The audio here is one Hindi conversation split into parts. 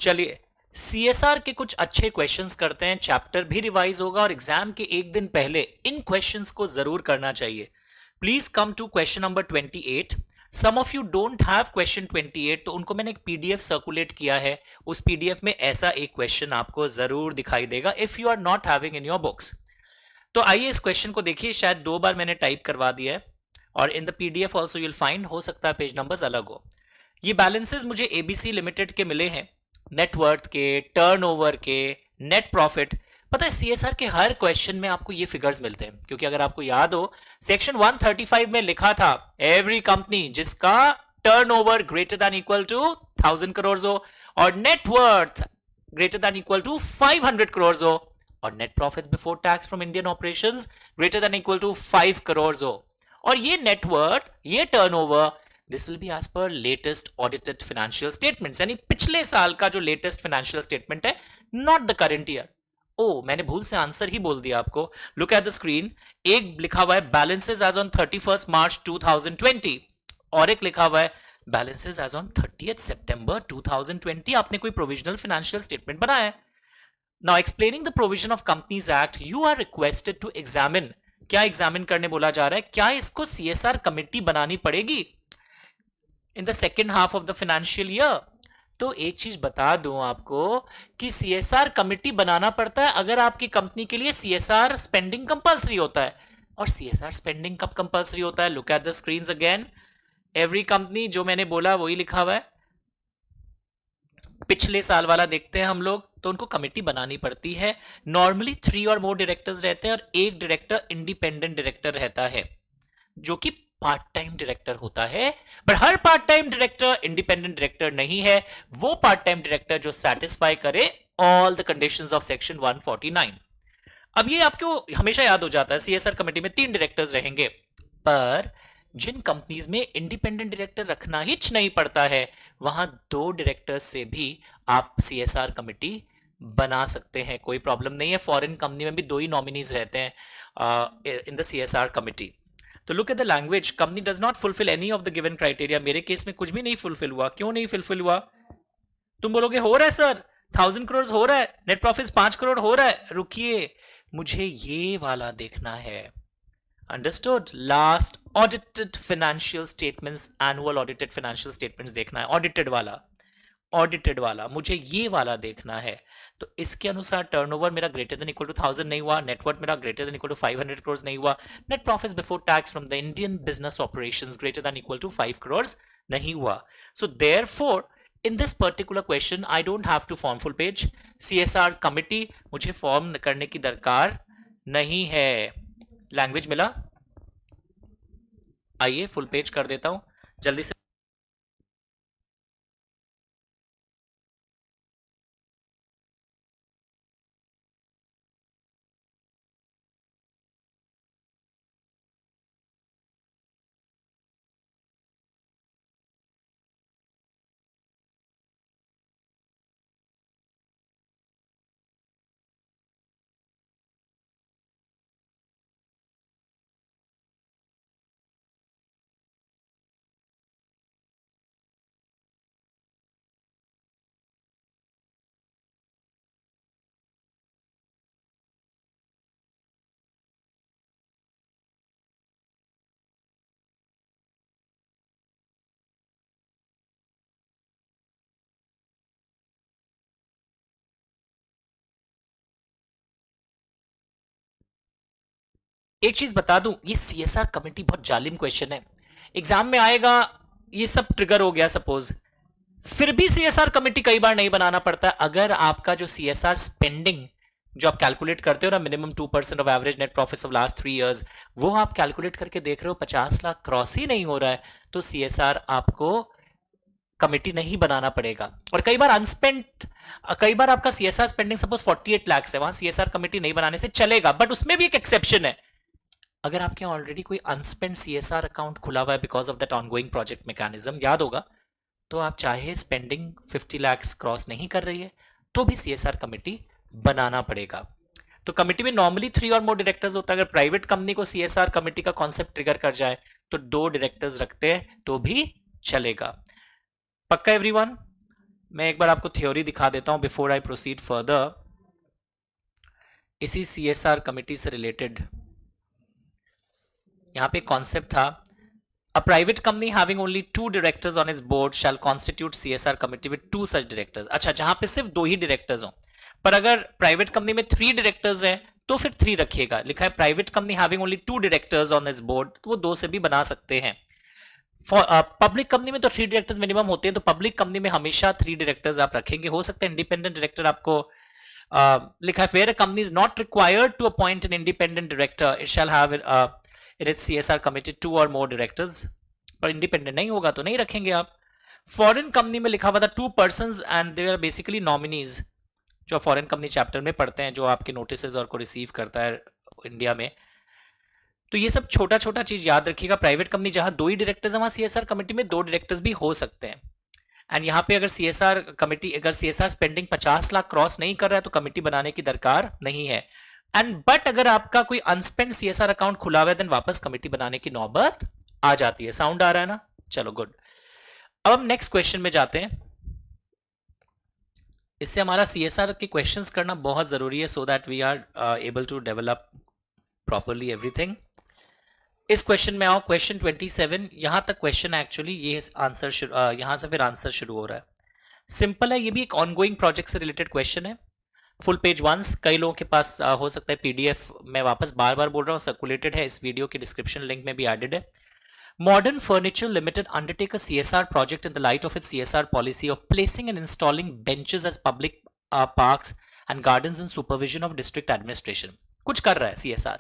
चलिए सीएसआर के कुछ अच्छे क्वेश्चंस करते हैं, चैप्टर भी रिवाइज होगा और एग्जाम के एक दिन पहले इन क्वेश्चंस को जरूर करना चाहिए। Please come to question number 28। Some of you don't have question 28, तो उनको मैंने एक पीडीएफ सर्कुलेट किया है। उस पीडीएफ में ऐसा एक क्वेश्चन आपको जरूर दिखाई देगा if you are not having in your books. तो आइए इस क्वेश्चन को देखिए, शायद 2 बार मैंने टाइप करवा दिया है और in the PDF also you'll find, हो सकता है पेज नंबर्स अलग हो। ये बैलेंसेस मुझे एबीसी लिमिटेड के मिले हैं, नेटवर्थ के, टर्नओवर के, नेट प्रॉफिट। पता है सीएसआर के हर क्वेश्चन में आपको ये फिगर्स मिलते हैं, क्योंकि अगर आपको याद हो सेक्शन 135 में लिखा था एवरी कंपनी जिसका turnover greater than equal to 1000 crore हो और net worth greater than equal to 500 crore हो और net profits before tax from Indian operations greater than equal to 5 crore हो। और ये नेटवर्थ, ये turnover, this will be as per latest audited financial statements, यानी पिछले साल का जो लेटेस्ट फाइनेंशियल स्टेटमेंट है, नॉट द करंट ईयर। ओ, मैंने भूल से आंसर ही बोल दिया आपको। लुक एट द स्क्रीन, एक लिखा हुआ है बैलेंसेस एज ऑन 31 मार्च 2020 और एक लिखा हुआ है बैलेंसेस एज ऑन 30 सितंबर 2020। आपने कोई प्रोविजनल फाइनेंशियल स्टेटमेंट बनाया है। Now explaining the provision of companies act, you are requested to examine. क्या एग्जामिन करने बोला जा रहा है? क्या इसको सीएसआर कमेटी बनानी पड़ेगी in the second half of the financial year? तो एक चीज बता दूं आपको कि सीएसआर कमेटी बनाना पड़ता है अगर आपकी कंपनी के लिए सीएसआर स्पेंडिंग कंपलसरी होता है। और सीएसआर स्पेंडिंग कब कंपलसरी होता है? Look at the screens again, every company, जो मैंने बोला वही लिखा हुआ है। पिछले साल वाला देखते हैं हम लोग, तो उनको कमेटी बनानी पड़ती है। नॉर्मली 3 और मोर डायरेक्टर्स रहते हैं और एक डायरेक्टर इंडिपेंडेंट डायरेक्टर रहता है जो कि पार्ट टाइम डायरेक्टर होता है। पर हर part time director independent director नहीं है। वो पार्ट टाइम डायरेक्टर जो सेटिस्फाई करे all the conditions of section 149। अब ये आपको हमेशा याद हो जाता है, सीएसआर कमेटी में 3 डायरेक्टर्स रहेंगे, पर जिन कंपनीज में इंडिपेंडेंट डायरेक्टर रखना ही नहीं पड़ता है, वहां 2 डायरेक्टर्स से भी आप सीएसआर कमेटी बना सकते हैं, कोई प्रॉब्लम नहीं है। फॉरेन कंपनी में भी 2 ही नॉमिनीज रहते हैं इन द सीएसआर कमेटी। तो look at the language, company does not fulfil any of the given criteria. मेरे केस में कुछ भी नहीं फुलफिल हुआ। क्यों नहीं फुलफिल हुआ? तुम बोलोगे हो रहा है सर, 1000 करोड़ हो रहा है, नेट प्रॉफिट 5 करोड़ हो रहा है। रुकिए, मुझे ये वाला देखना है। Understood? Last audited financial statements, annual audited financial statements देखना है, ऑडिटेड वाला, ऑडिटेड वाला मुझे ये वाला देखना है। तो इसके अनुसार टर्नओवर मेरा ग्रेटर देन इक्वल टू 1000 नहीं हुआ, नेटवर्थ मेरा greater than equal to 500 crore नहीं हुआ, net profits before tax from the Indian business operations greater than equal to 5 crore नहीं हुआ। So therefore in this particular question I don't have to form full page. CSR committee मुझे फॉर्म करने की दरकार नहीं है। लैंग्वेज मिला? आइए फुल पेज कर देता हूं जल्दी से। एक चीज बता दूं, ये सीएसआर कमेटी बहुत जालिम क्वेश्चन है, एग्जाम में आएगा। ये सब ट्रिगर हो गया सपोज, फिर भी सीएसआर कमेटी कई बार नहीं बनाना पड़ता। अगर आपका जो सीएसआर स्पेंडिंग जो आप कैलकुलेट करते हो ना, minimum 2% of average net profits of last 3 years, वो आप कैलकुलेट करके देख रहे हो 50 लाख क्रॉस ही नहीं हो रहा है, तो सीएसआर आपको कमेटी नहीं बनाना पड़ेगा। और कई बार अनस्पेंट, कई बार आपका सीएसआर स्पेंडिंग सपोज 48 लाख है, वहां सीएसआर कमेटी नहीं बनाने से चलेगा, बट उसमें भी एक एक्सेप्शन है। अगर आपके ऑलरेडी कोई अनस्पेंड सीएसआर अकाउंट खुला हुआ है because of that ongoing project mechanism, याद होगा, तो आप चाहे स्पेंडिंग 50 लाख क्रॉस नहीं कर रही है तो भी सीएसआर कमेटी बनाना पड़ेगा। तो कमेटी में नॉर्मली 3 और मोर डायरेक्टर्स होता है। अगर प्राइवेट कंपनी को सीएसआर कमेटी का कॉन्सेप्ट ट्रिगर कर जाए तो 2 डायरेक्टर्स रखते हैं तो भी चलेगा। पक्का एवरीवन? मैं एक बार आपको थ्योरी दिखा देता हूं बिफोर आई प्रोसीड फर्दर। इसी CSR कमिटी से रिलेटेड यहां पे कॉन्सेप्ट था, a private company having only 2 directors on its board shall constitute CSR committee with 2 such directors। अच्छा, जहां पे सिर्फ 2 ही डायरेक्टर्स हो, पर अगर प्राइवेट कंपनी में 3 डायरेक्टर्स हैं तो फिर 3 रखिएगा। लिखा है private company having only 2 directors on it's board, तो वो 2 से भी बना सकते हैं। पब्लिक कंपनी में तो 3 डायरेक्टर्स मिनिमम होते हैं, तो पब्लिक कंपनी में हमेशा 3 डायरेक्टर्स आप रखेंगे। हो सकता है इंडिपेंडेंट डायरेक्टर आपको लिखा है fair company is not required to appoint an independent director, it shall have in its CSR committee 2 और मोर डायरेक्टर्स। पर इंडिपेंडेंट नहीं होगा तो नहीं रखेंगे आप। फॉरेन कंपनी में लिखा हुआ था 2 persons and they are basically nominees, जो फॉरेन कंपनी चैप्टर में पढ़ते हैं, जो आपके नोटिसेस और को रिसीव करता है इंडिया में। तो ये सब छोटा छोटा चीज याद रखिएगा। प्राइवेट कंपनी जहां 2 ही डायरेक्टर्स हैं, वहां CSR कमिटी में 2 डायरेक्टर्स भी हो सकते हैं। एंड यहाँ पे अगर CSR कमिटी, अगर CSR स्पेंडिंग 50 लाख क्रॉस नहीं कर रहा है तो कमिटी बनाने की दरकार नहीं है। एंड बट अगर आपका कोई अनस्पेंड CSR अकाउंट खुला हुआ है, देन वापस कमिटी बनाने की नौबत आ जाती है। साउंड आ रहा है ना? चलो गुड। अब हम नेक्स्ट क्वेश्चन में जाते हैं। इससे हमारा CSR के क्वेश्चंस करना बहुत जरूरी है, so that we are able to develop properly everything. इस क्वेश्चन में आओ, क्वेश्चन 27। यहां तक क्वेश्चन एक्चुअली ये आंसर यहां से फिर आंसर शुरू हो रहा है। सिंपल है, ये भी एक ऑनगोइंग प्रोजेक्ट से रिलेटेड क्वेश्चन है। फुल पेज वंस, कई लोगों के पास हो सकता है PDF, मैं वापस बार बार बोल रहा हूं, सर्कुलेटेड है, इस वीडियो के डिस्क्रिप्शन लिंक में भी एडेड है। Modern Furniture Limited undertake a CSR project in the light of its CSR policy of placing and installing benches as public parks and gardens in supervision of district administration। कुछ कर रहा है CSR।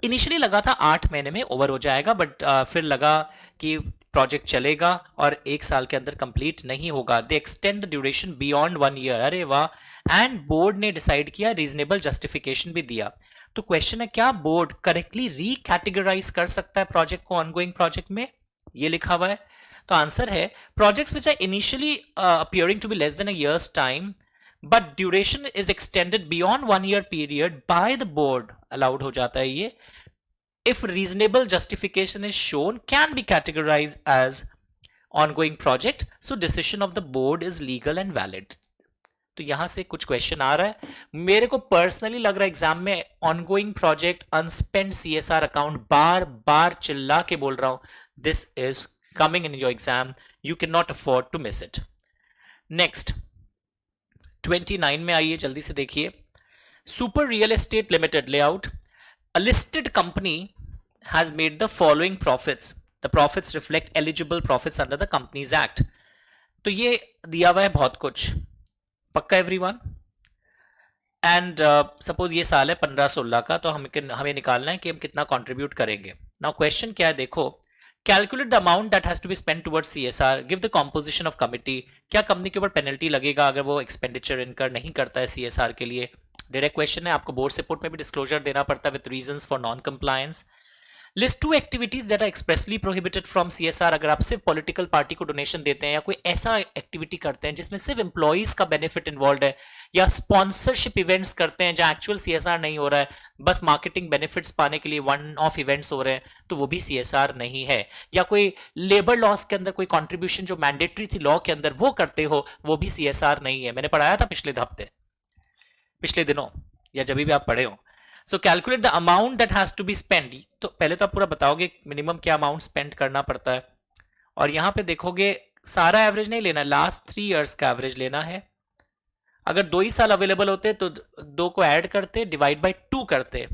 इनिशियली लगा था 8 महीने में ओवर हो जाएगा, बट फिर लगा कि प्रोजेक्ट चलेगा और 1 साल के अंदर कंप्लीट नहीं होगा। दे extend the duration beyond 1 year. अरे वाह! एंड बोर्ड ने डिसाइड किया, रीजनेबल जस्टिफिकेशन भी दिया। तो क्वेश्चन है, क्या बोर्ड करेक्टली रिकैटेगराइज कर सकता है प्रोजेक्ट को ऑनगोइंग प्रोजेक्ट में? ये लिखा हुआ है। तो आंसर है projects which are initially appearing to be less than a years time but duration is extended beyond 1 year period by the board, allowed हो जाता है ये। If reasonable justification is shown, can be categorise as ongoing project, so decision of the board is legal and valid. तो यहां से कुछ क्वेश्चन आ रहा है। मेरे को पर्सनली लग रहा है एग्जाम में ongoing project, unspent CSR account, बार बार चिल्ला के बोल रहा हूं, this is coming in your exam, you can not afford to miss it. Next 29 में आइए, जल्दी से देखिए। Super real estate limited layout, a listed company has made the following profits, the profits reflect eligible profits under the companies act. तो ये दिया हुआ है बहुत कुछ, पक्का एवरीवन। एंड सपोज ये साल है 15-16 का, तो हमें निकालना है कि हम कितना कंट्रीब्यूट करेंगे। नाउ क्वेश्चन क्या है, देखो, calculate the amount that has to be spent towards CSR, give the composition of committee. क्या कंपनी के ऊपर पेनल्टी लगेगा अगर वो एक्सपेंडिचर इनकर नहीं करता है CSR के लिए? डायरेक्ट क्वेश्चन है, आपको बोर्ड रिपोर्ट में भी डिस्क्लोजर देना पड़ता है with reasons for non compliance. List 2 activities that are expressly prohibited from CSR। अगर आप सिर्फ पॉलिटिकल पार्टी को डोनेशन देते हैं या कोई ऐसा एक्टिविटी करते हैं जिसमें सिर्फ एम्प्लॉइज का बेनिफिट इन्वॉल्व है, या स्पॉन्सरशिप इवेंट्स करते हैं जहां एक्चुअल CSR नहीं हो रहा है, बस मार्केटिंग बेनिफिट्स पाने के लिए वन ऑफ इवेंट्स हो रहे हैं, तो वो भी CSR नहीं है। या कोई लेबर लॉस के अंदर कोई कॉन्ट्रीब्यूशन जो मैंडेटरी थी लॉ के अंदर वो करते हो, वो भी CSR नहीं है। मैंने पढ़ाया था पिछले दिनों, या जब भी आप पढ़े हो। So calculate the amount that has to be spend. तो पहले तो आप पूरा बताओगे मिनिमम क्या अमाउंट स्पेंड करना पड़ता है, और यहां पे देखोगे सारा एवरेज नहीं लेना, लास्ट 3 इयर्स का एवरेज लेना है। अगर 2 ही साल अवेलेबल होते तो 2 को ऐड करते, डिवाइड बाय 2 करते।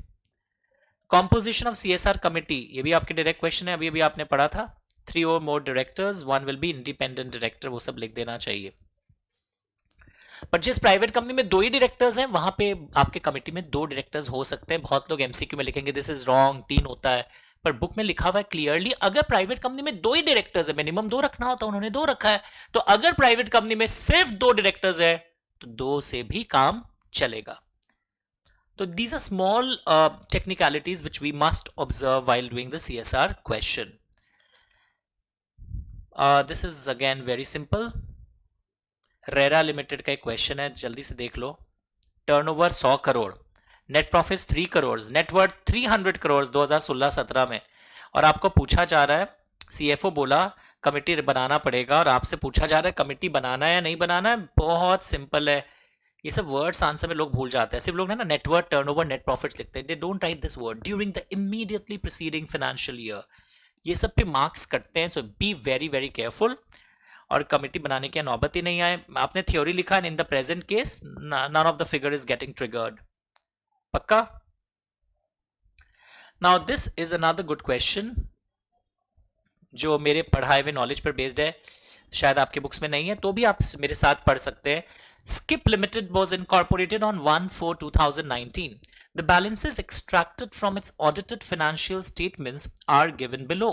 कॉम्पोजिशन ऑफ CSR कमिटी, ये भी आपके डायरेक्ट क्वेश्चन है, अभी आपने पढ़ा था। 3 और more directors, 1 will be independent director, वो सब लिख देना चाहिए। पर जिस प्राइवेट कंपनी में 2 ही डायरेक्टर्स हैं, वहां पे आपके कमिटी में 2 डायरेक्टर्स हो सकते हैं। बहुत लोग MCQ में लिखेंगे दिस इज रॉन्ग, 3 होता है, पर बुक में लिखा हुआ है क्लियरली, अगर प्राइवेट कंपनी में 2 ही डायरेक्टर्स है, मिनिमम 2 रखना होता है, उन्होंने 2 रखा है। तो अगर प्राइवेट कंपनी में सिर्फ 2 डायरेक्टर्स है तो 2 से भी काम चलेगा। तो these are small technicalities which we must observe while doing the CSR question. This is again very simple. Rera limited का एक क्वेश्चन है, जल्दी से देख लो। Turnover 100 crore, net profit 3 crore, net worth 300 crore 2016-17 में, और आपको पूछा जा रहा है, CFO बोला कमिटी बनाना पड़ेगा और आपसे पूछा जा रहा है कमिटी बनाना है या नहीं बनाना है, बहुत सिंपल है। ये सब वर्ड्स आंसर में लोग भूल जाते हैं, सिर्फ लोग ना नेटवर्क, टर्नओवर, नेट प्रॉफिट्स लिखते हैं, they don't write this word during the immediately preceding financial year. ये सब पे मार्क्स कटते हैं, सो बी वेरी वेरी केयरफुल। और कमिटी बनाने की नौबत ही नहीं आए, आपने थ्योरी लिखा है, in the present case none of the figure is getting triggered. पक्का? Now this is another good question जो मेरे पढ़ाए हुए नॉलेज पर बेस्ड है, शायद आपके बुक्स में नहीं है तो भी आप मेरे साथ पढ़ सकते हैं। Skip Limited was incorporated on 1/4/2019. The balances extracted from its audited financial statements are given below.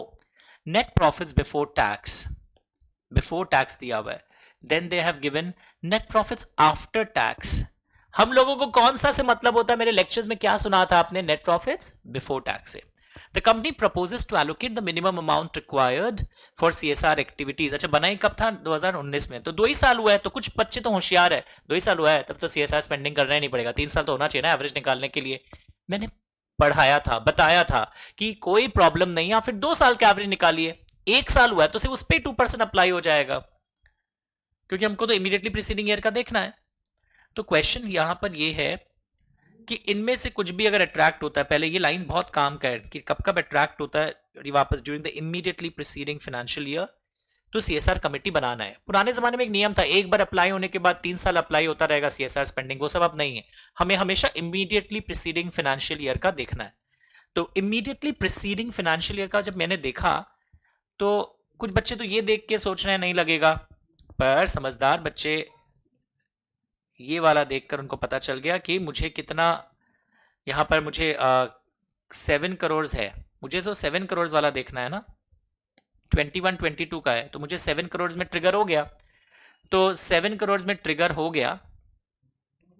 Net profits before tax दिया हुआ है, then they have given net profits after tax. हम लोगों को कौन सा से मतलब होता है, मेरे लेक्चर्स में क्या सुना था आपने, नेट प्रॉफिट्स बिफोर टैक्स से। The company proposes to allocate the minimum amount required for CSR activities. अच्छा, बनाई कब था? 2019 में, तो 2 ही साल हुआ है, तो कुछ बच्चे तो होशियार है, 2 ही साल हुआ है, तब तो CSR स्पेंडिंग करना ही नहीं पड़ेगा, 3 साल तो होना चाहिए ना एवरेज निकालने के लिए। मैंने पढ़ाया था, बताया था कि कोई प्रॉब्लम नहीं है, फिर 2 साल का एवरेज निकालिए, 1 साल हुआ है तो सिर्फ उस पर 2% अप्लाई हो जाएगा, क्योंकि हमको तो इमीडिएटली प्रीसीडिंग ईयर का देखना है। तो क्वेश्चन यहां पर ये है कि इनमें से कुछ भी अगर अट्रैक्ट होता है, पहले ये लाइन बहुत काम कर कि कब कब अट्रैक्ट होता है वापस, during the immediately preceding financial year, तो सीएसआर कमेटी बनाना है। पुराने जमाने में एक नियम था, एक बार अप्लाई होने के बाद 3 साल अप्लाई होता रहेगा सीएसआर स्पेंडिंग, वो सब अब नहीं है, हमें हमेशा इमीडिएटली प्रीसीडिंग फाइनेंशियल ईयर का देखना है। तो इमीडिएटली प्रीसीडिंग फाइनेंशियल ईयर का जब मैंने देखा तो कुछ बच्चे तो ये देख के सोच रहे हैं नहीं लगेगा, पर समझदार बच्चे ये वाला देखकर उनको पता चल गया कि मुझे कितना, यहां पर मुझे 7 करोड़ है, मुझे तो 7 करोड़ वाला देखना है ना, 21-22 का है, तो मुझे 7 करोड़ में ट्रिगर हो गया, तो 7 करोड़ में ट्रिगर हो गया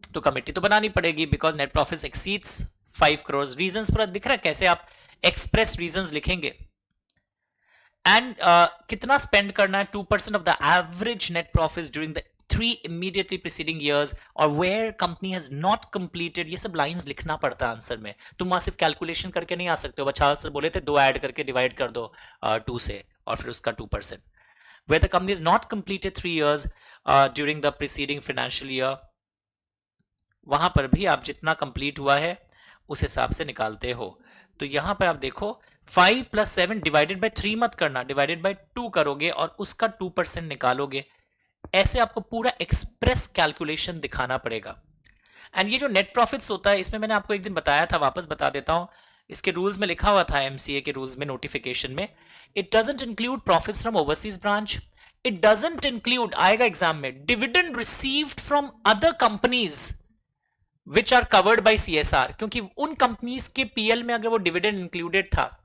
तो कमेटी तो बनानी पड़ेगी, because net profit exceeds 5 crore. Reasons पूरा दिख रहा है कैसे आप एक्सप्रेस रीजंस लिखेंगे, एंड कितना स्पेंड करना है, 2% of the average net profit during the 3 immediately preceding years or where company has not completed, ये सब लाइंस लिखना पड़ता है आंसर में, तुम वहां सिर्फ कैलकुलेशन करके नहीं आ सकते हो। अच्छा सर बोले थे 2 ऐड करके डिवाइड कर दो 2 से और फिर उसका 2%, where the company has not completed 3 years during the preceding financial year, वहां पर भी आप जितना कंप्लीट हुआ है उस हिसाब से निकालते हो। तो यहां पर आप देखो 5 + 7 डिवाइडेड बाय 3 मत करना, डिवाइडेड बाय 2 करोगे और उसका 2% निकालोगे, ऐसे आपको पूरा एक्सप्रेस कैलकुलेशन दिखाना पड़ेगा। एंड ये जो नेट प्रॉफिट्स होता है, इसमें मैंने आपको एक दिन बताया था, वापस बता देता हूं, इसके रूल्स में लिखा हुआ था, एमसीए के रूल्स में, नोटिफिकेशन में, it doesn't include profits from overseas branch, it doesn't include, आएगा एग्जाम में, dividend received from other companies which are covered by CSR, क्योंकि उन कंपनीज के पीएल में अगर वो डिविडेंड इंक्लूडेड था,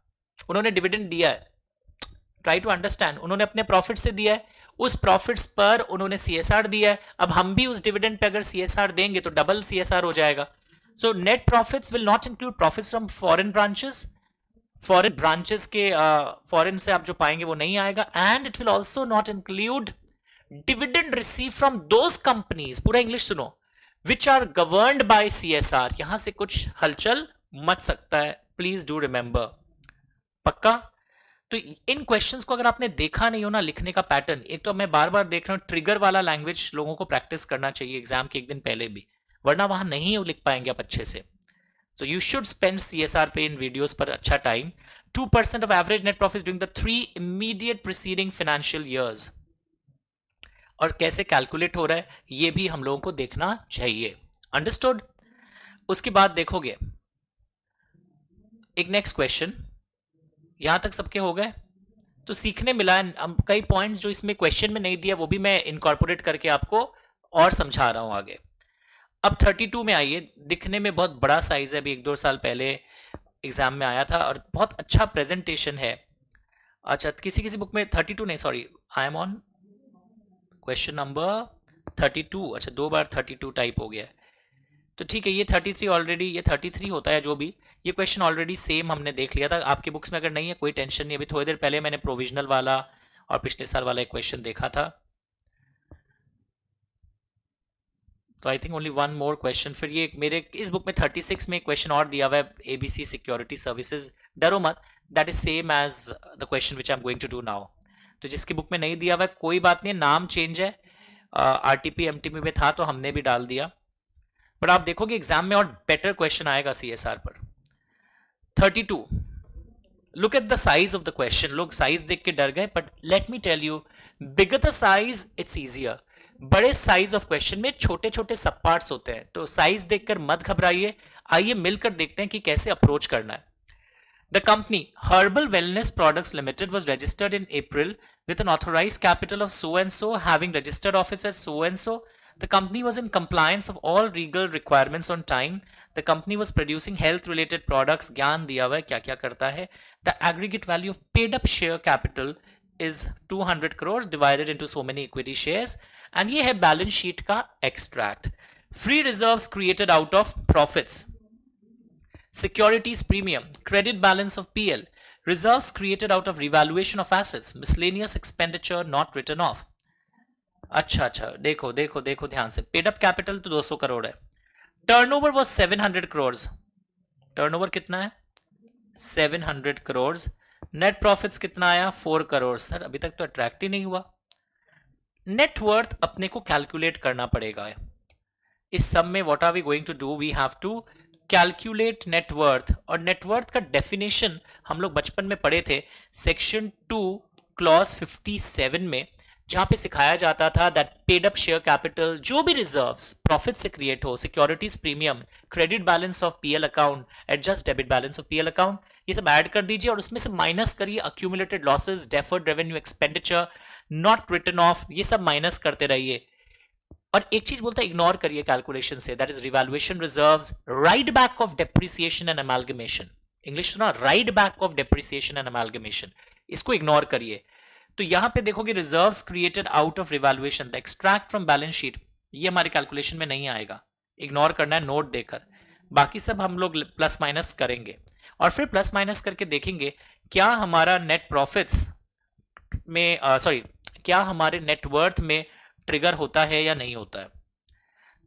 उन्होंने डिविडेंड दिया है, ट्राई टू अंडरस्टैंड, उन्होंने अपने प्रॉफिट से दिया है, उस प्रॉफिट्स पर उन्होंने सीएसआर दिया है, अब हम भी उस डिविडेंड पे अगर सीएसआर देंगे तो डबल सीएसआर हो जाएगा। So net profits will not include profits from foreign branches, foreign branches के फॉरेन से आप जो पाएंगे वो नहीं आएगा, and it will also not include dividend receive from those companies, पूरा इंग्लिश सुनो, which are governed by CSR. यहां से कुछ हलचल मच सकता है, प्लीज डू रिमेंबर। पक्का? तो इन क्वेश्चंस को अगर आपने देखा नहीं हो ना, लिखने का पैटर्न, एक तो मैं बार बार देख रहा हूं, ट्रिगर वाला लैंग्वेज लोगों को प्रैक्टिस करना चाहिए एग्जाम के एक दिन पहले भी, वरना वहां नहीं लिख पाएंगे आप अच्छे से। So you should spend CSR पे इन वीडियोस पर अच्छा time. 2% of average net profit during the 3 immediate preceding financial years, और कैसे कैलकुलेट हो रहा है ये भी हम लोगों को देखना चाहिए। अंडरस्टूड? उसके बाद देखोगे एक नेक्स्ट क्वेश्चन, यहां तक सबके हो गए, तो सीखने मिला है। कई पॉइंट्स जो इसमें क्वेश्चन में नहीं दिया वो भी मैं इनकॉर्पोरेट करके आपको और समझा रहा हूं आगे। अब 32 में आइए, दिखने में बहुत बड़ा साइज है, अभी 1-2 साल पहले एग्जाम में आया था और बहुत अच्छा प्रेजेंटेशन है। अच्छा, किसी किसी बुक में 32 नहीं, sorry, I am on question number 32। अच्छा, 2 बार 32 टाइप हो गया है, तो ठीक है, ये 33 ऑलरेडी, ये 33 होता है जो भी, ये क्वेश्चन ऑलरेडी सेम हमने देख लिया था। आपके बुक्स में अगर नहीं है कोई टेंशन नहीं, अभी थोड़ी देर पहले मैंने प्रोविजनल वाला और पिछले साल वाला एक क्वेश्चन देखा था, तो I think only 1 more question. फिर ये मेरे इस बुक में 36 में क्वेश्चन और दिया हुआ है, एबीसी सिक्योरिटी सर्विसेज, डरो मत, that is same as the question which I am going to do now. तो जिसकी बुक में नहीं दिया हुआ है कोई बात नहीं, नाम चेंज है, आरटीपी एमटीपी में था तो हमने भी डाल दिया, बट आप देखोगे एग्जाम में और बेटर क्वेश्चन आएगा सीएसआर पर। 32, look at the size of the question. लोग साइज देख के डर गए, but let me tell you, bigger the size it's easier. बड़े साइज ऑफ क्वेश्चन में छोटे छोटे सब पार्ट्स होते हैं, तो साइज देखकर मत घबराइए। आइए मिलकर देखते हैं कि कैसे अप्रोच करना है। The company Herbal Wellness Products Limited was registered in April with an authorized capital of so and so, having registered office as so and so. The company was in compliance of all legal requirements on time. The company was producing health related products. ज्ञान दिया हुआ है क्या क्या करता है। The aggregate value of paid up share capital is 200 crores divided into so many equity shares. And ये है balance sheet का extract. Free reserves created out of profits. Securities premium, credit balance of PL, reserves created out of revaluation of assets, miscellaneous expenditure not written off. अच्छा अच्छा, देखो देखो देखो ध्यान से, पेड अप कैपिटल तो 200 करोड़ है, टर्नओवर वाज 700 करोड़, टर्नओवर कितना है 700 करोड़, नेट प्रॉफिट्स कितना आया 4 करोड़। सर अभी तक तो अट्रैक्ट ही नहीं हुआ। नेट वर्थ अपने को कैलकुलेट करना पड़ेगा। इस सब में what are we going to do, we have to calculate net worth. और नेटवर्थ का डेफिनेशन हम लोग बचपन में पढ़े थे सेक्शन 2 क्लॉज 57 में, जहां पे सिखाया जाता था that paid up share capital, जो भी रिजर्व्स प्रॉफिट से क्रिएट हो, securities premium, credit balance of PL account, adjust debit balance of PL account, ये सब ऐड कर दीजिए और उसमें से माइनस करिए accumulated losses, deferred revenue expenditure not written off, ये सब माइनस करते रहिए। और एक चीज बोलता है इग्नोर करिए कैलकुलेशन से, that is revaluation reserves, write back of depreciation and amalgamation. English सुना, write back of depreciation and amalgamation, इसको इग्नोर करिए। तो यहां पे देखोगे reserves created out of revaluation, the extract from balance sheet, ये हमारे कैलकुलेशन में नहीं आएगा, इग्नोर करना है नोट देकर। बाकी सब हम लोग प्लस माइनस करेंगे और फिर प्लस माइनस करके देखेंगे क्या हमारा नेट प्रॉफिट्स में क्या हमारे नेटवर्थ में ट्रिगर होता है या नहीं होता है।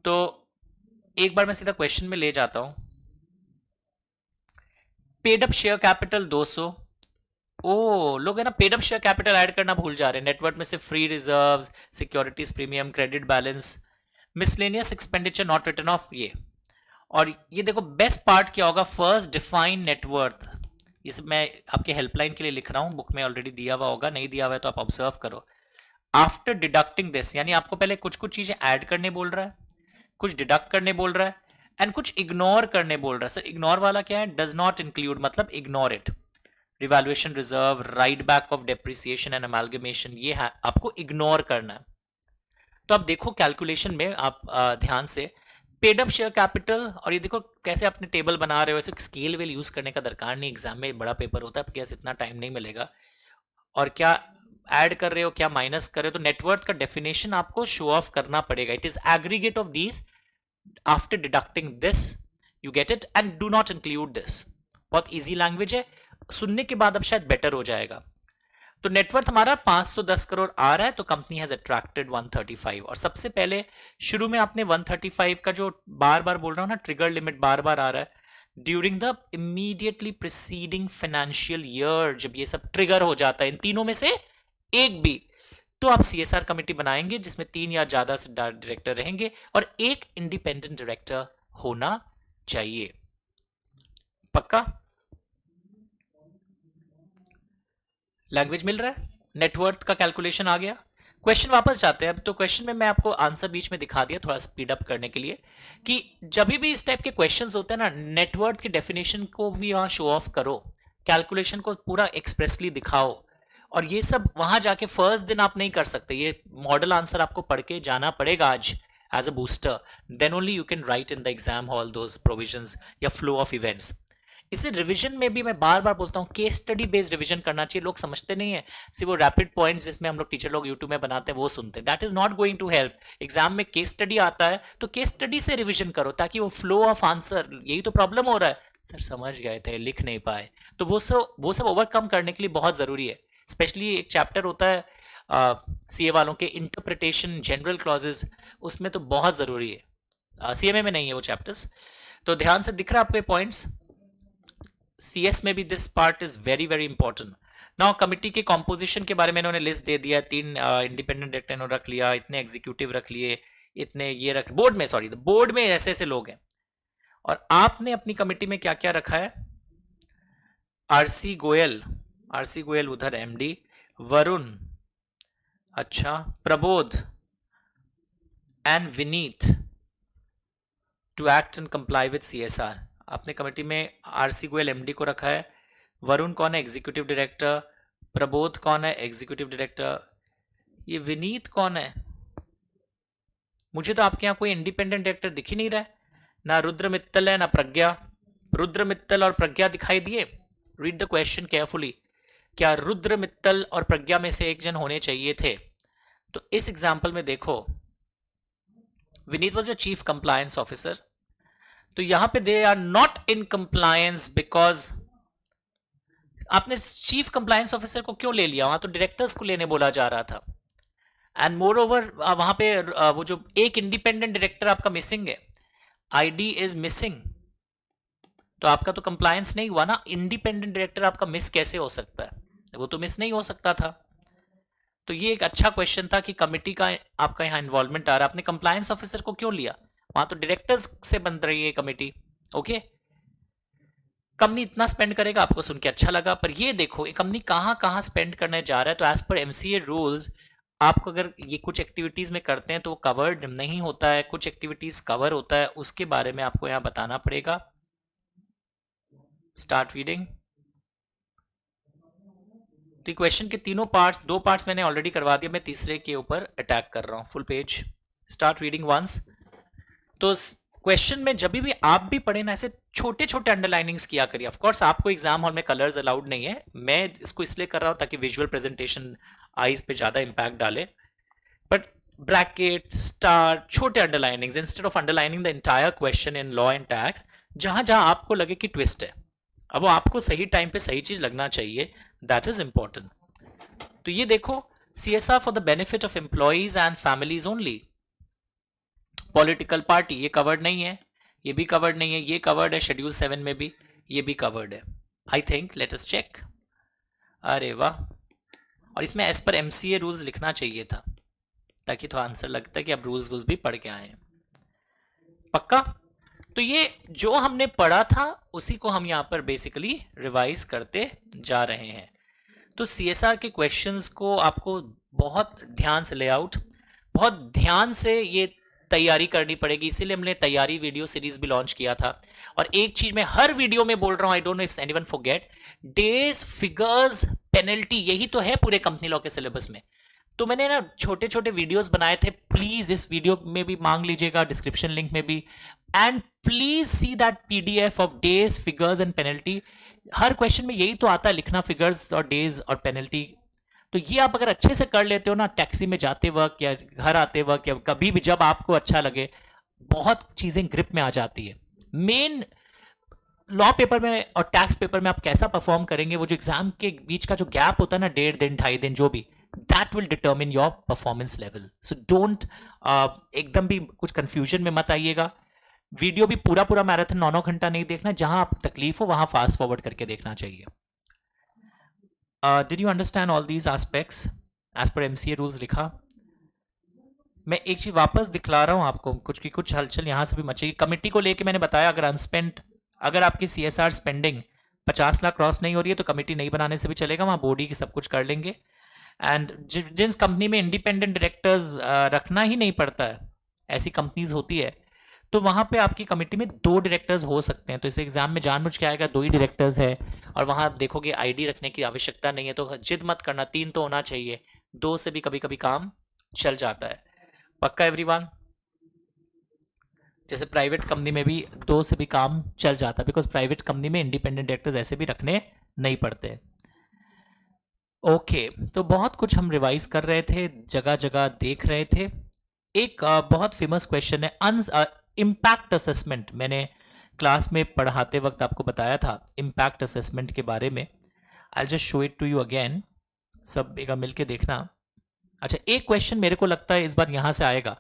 तो एक बार मैं सीधा क्वेश्चन में ले जाता हूं। पेड अप शेयर कैपिटल 200, ओ लोग है ना paid up share capital add करना भूल जा रहे हैं। नेटवर्थ में से free reserves, securities premium, credit balance, miscellaneous expenditure not written off, ये। और ये देखो बेस्ट पार्ट क्या होगा, फर्स्ट डिफाइन नेटवर्थ। ये सब मैं आपके हेल्पलाइन के लिए लिख रहा हूं, बुक में ऑलरेडी दिया हुआ होगा, नहीं दिया हुआ है तो आप ऑब्जर्व करो। आफ्टर डिडक्टिंग दिस, यानी आपको पहले कुछ कुछ चीजें ऐड करने बोल रहा है, कुछ डिडक्ट करने बोल रहा है, एंड कुछ इग्नोर करने बोल रहा है। सर इग्नोर वाला क्या है, डज नॉट इंक्लूड, मतलब ignore it. Revaluation reserve, right back of depreciation and amalgamation, ये है आपको इग्नोर करना है। तो आप देखो कैलकुलेशन में आप ध्यान से पेड अप शेयर कैपिटल, और ये देखो कैसे अपने टेबल बना रहे हो, ऐसे स्केल वेल यूज करने का दरकार नहीं, एग्जाम में बड़ा पेपर होता है, आपके इतना टाइम नहीं मिलेगा। और क्या ऐड कर रहे हो क्या माइनस कर रहे हो, तो नेटवर्थ का डेफिनेशन आपको शो ऑफ करना पड़ेगा। It is aggregate of these after deducting this, you get it, and do not include this. बहुत इजी लैंग्वेज है, सुनने के बाद अब शायद बेटर हो जाएगा। तो नेटवर्थ हमारा 510 करोड़ आ रहा है, तो कंपनी हैज अट्रैक्टेड 135। और सबसे पहले शुरू में आपने 135 का जो बार बार बोल रहा हूं ना, ट्रिगर लिमिट बार बार आ रहा है, during the immediately preceding financial year, जब ये सब ट्रिगर हो जाता है इन तीनों में से एक भी, तो आप सीएसआर कमेटी बनाएंगे जिसमें 3 या ज्यादा से डायरेक्टर रहेंगे और एक इंडिपेंडेंट डायरेक्टर होना चाहिए। पक्का लैंग्वेज मिल रहा है, नेटवर्थ का कैलकुलेशन आ गया। क्वेश्चन वापस जाते हैं अब। तो क्वेश्चन में मैं आपको आंसर बीच में दिखा दिया थोड़ा स्पीड अप करने के लिए, कि जब भी इस टाइप के क्वेश्चंस होते हैं ना, नेटवर्थ की डेफिनेशन को भी वहां शो ऑफ करो, कैलकुलेशन को पूरा एक्सप्रेसली दिखाओ। और ये सब वहां जाके फर्स्ट दिन आप नहीं कर सकते, ये मॉडल आंसर आपको पढ़ के जाना पड़ेगा आज as a booster, then only you can write in the exam hall those provisions या फ्लो ऑफ इवेंट्स। इसे रिवीजन में भी मैं बार बार बोलता हूँ, केस स्टडी बेस्ड रिवीजन करना चाहिए। लोग समझते नहीं है, सिर्फ वो रैपिड पॉइंट्स जिसमें हम लोग टीचर लोग यूट्यूब में बनाते हैं वो सुनते हैं, that is not going to help. Exam में केस स्टडी आता है तो केस स्टडी से रिवीजन करो, ताकि वो फ्लो ऑफ आंसर, यही तो प्रॉब्लम हो रहा है, सर समझ गए थे लिख नहीं पाए, तो वो सब ओवरकम करने के लिए बहुत जरूरी है। स्पेशली एक चैप्टर होता है सीए वालों के, इंटरप्रिटेशन जनरल क्लॉजेस, उसमें तो बहुत जरूरी है, सीएमए में नहीं है वो चैप्टर्स। तो ध्यान से दिख रहा है आपको पॉइंट्स, सीएस में भी this part is very very important. Now committee के कॉम्पोजिशन के बारे में इन्होंने लिस्ट दे दिया, 3 इंडिपेंडेंट डायरेक्टर इन्होंने रख लिया, इतने एग्जीक्यूटिव रख लिए, इतने ये रख, बोर्ड में ऐसे ऐसे लोग हैं। और आपने अपनी कमिटी में क्या क्या रखा है? आरसी गोयल उधर एमडी, वरुण, अच्छा, Prabodh and Vineet to act and comply with CSR. आपने कमेटी में आरसी गोयल एमडी को रखा है, वरुण कौन है? एग्जीक्यूटिव डायरेक्टर, प्रबोध कौन है? एग्जीक्यूटिव डायरेक्टर, ये विनीत कौन है? मुझे तो आपके यहां कोई इंडिपेंडेंट डायरेक्टर दिख ही नहीं रहा है, ना रुद्र मित्तल है ना प्रज्ञा। रुद्र मित्तल और प्रज्ञा दिखाई दिए? Read the question carefully. क्या रुद्र मित्तल और प्रज्ञा में से एक जन होने चाहिए थे? तो इस एग्जाम्पल में देखो, Vineet was your chief compliance officer, तो यहां पे they are not in compliance because आपने चीफ कंप्लायंस ऑफिसर को क्यों ले लिया? वहां तो डायरेक्टर्स को लेने बोला जा रहा था। एंड मोर ओवर वहां पे वो जो एक इंडिपेंडेंट डायरेक्टर आपका मिसिंग है, आईडी इज मिसिंग, तो आपका तो कंप्लायंस नहीं हुआ ना। इंडिपेंडेंट डायरेक्टर आपका मिस कैसे हो सकता है? वो तो मिस नहीं हो सकता था। तो ये एक अच्छा क्वेश्चन था कि कमिटी का आपका यहां इन्वॉल्वमेंट आ रहा है, आपने कंप्लायंस ऑफिसर को क्यों लिया? वहां तो डायरेक्टर्स से बन रही है कमिटी। ओके, कंपनी इतना स्पेंड करेगा, आपको सुन के अच्छा लगा, पर ये देखो कंपनी कहां कहां स्पेंड करने जा रहा है। तो एज पर एमसीए रूल्स आपको अगर ये कुछ एक्टिविटीज में करते हैं तो वो कवर्ड नहीं होता है, कुछ एक्टिविटीज कवर होता है, उसके बारे में आपको यहां बताना पड़ेगा। Start reading. तो क्वेश्चन के तीनों पार्ट्स, 2 पार्ट्स मैंने ऑलरेडी करवा दिया, मैं तीसरे के ऊपर अटैक कर रहा हूं। Full page, start reading once. तो क्वेश्चन में जब भी आप भी पढ़े ना, ऐसे छोटे छोटे अंडरलाइनिंग्स किया करिए। ऑफ कोर्स आपको एग्जाम हॉल में कलर्स अलाउड नहीं है, मैं इसको इसलिए कर रहा हूं ताकि विजुअल प्रेजेंटेशन आईज पे ज्यादा इंपैक्ट डाले। बट ब्रैकेट, स्टार, छोटे underlinings instead of underlining the entire question in law and tax, जहां जहां आपको लगे कि ट्विस्ट है, अब वो आपको सही टाइम पे सही चीज लगना चाहिए, दैट इज इंपॉर्टेंट। तो ये देखो, CSR for the benefit of employees and families only. Political party ये कवर्ड नहीं है, ये भी कवर्ड नहीं है, ये कवर्ड है शेड्यूल 7 में भी, ये भी कवर्ड है। I think let us check. अरे वाह, और इसमें एज पर एमसीए रूल्स लिखना चाहिए था ताकि थोड़ा आंसर लगता है कि अब रूल्स भी पढ़ के आए हैं। पक्का? तो ये जो हमने पढ़ा था उसी को हम यहां पर बेसिकली रिवाइज करते जा रहे हैं। तो सीएसआर के क्वेश्चंस को आपको बहुत ध्यान से लेआउट, बहुत ध्यान से ये तैयारी करनी पड़ेगी, इसीलिए हमने तैयारी वीडियो सीरीज भी लॉन्च किया था। और एक चीज मैं हर वीडियो में बोल रहा हूं, I don't know if anyone forget, days, figures, penalty, यही तो है पूरे कंपनी लॉ के सिलेबस में। तो मैंने ना छोटे छोटे वीडियोस बनाए थे, प्लीज इस वीडियो में भी मांग लीजिएगा, डिस्क्रिप्शन लिंक में भी, and please see that PDF of days, figures and penalty. Her question में यही तो आता है लिखना, फिगर्स और डेज और पेनल्टी। तो ये आप अगर अच्छे से कर लेते हो ना, टैक्सी में जाते वक्त या घर आते वक्त या कभी भी जब आपको अच्छा लगे, बहुत चीजें ग्रिप में आ जाती है। मेन लॉ पेपर में और टैक्स पेपर में आप कैसा परफॉर्म करेंगे, वो जो एग्जाम के बीच का जो गैप होता है ना, 1.5 दिन 2.5 दिन जो भी, that will determine your performance level. So don't एकदम भी कुछ कंफ्यूजन में मत आइएगा। वीडियो भी पूरा पूरा मैराथन 9-9 घंटा नहीं देखना, जहां आप तकलीफ हो वहां फास्ट फॉरवर्ड करके देखना चाहिए। Did you understand all these aspects as per MCA rules लिखा? मैं एक चीज वापस दिखला रहा हूं आपको, कुछ की कुछ हलचल यहां से भी मचेगी। कमिटी को लेके मैंने बताया, अगर अनस्पेंड, अगर आपकी सीएसआर स्पेंडिंग 50 लाख क्रॉस नहीं हो रही है तो कमिटी नहीं बनाने से भी चलेगा, वहां बॉडी की सब कुछ कर लेंगे। एंड जिस कंपनी में इंडिपेंडेंट डायरेक्टर्स रखना ही नहीं पड़ता है, ऐसी कंपनीज होती है, तो वहां पे आपकी कमिटी में 2 डायरेक्टर्स हो सकते हैं। तो इस एग्जाम में जानबूझ के आएगा 2 ही डायरेक्टर्स है, और वहां आप देखोगे आईडी रखने की आवश्यकता नहीं है, तो जिद मत करना, 3 तो होना चाहिए, 2 से भी कभी कभी काम चल जाता है। पक्का एवरीवन? जैसे प्राइवेट कंपनी में भी 2 से भी काम चल जाता है, बिकॉज प्राइवेट कंपनी में इंडिपेंडेंट डायरेक्टर्स ऐसे भी रखने नहीं पड़ते। ओके, तो बहुत कुछ हम रिवाइज कर रहे थे, जगह जगह देख रहे थे। एक बहुत फेमस क्वेश्चन है इम्पैक्ट असेसमेंट। मैंने क्लास में पढ़ाते वक्त आपको बताया था इम्पैक्ट असेसमेंट के बारे में। I just show it to you again, सब एक मिलके देखना। अच्छा, एक क्वेश्चन मेरे को लगता है इस बार यहां से आएगा,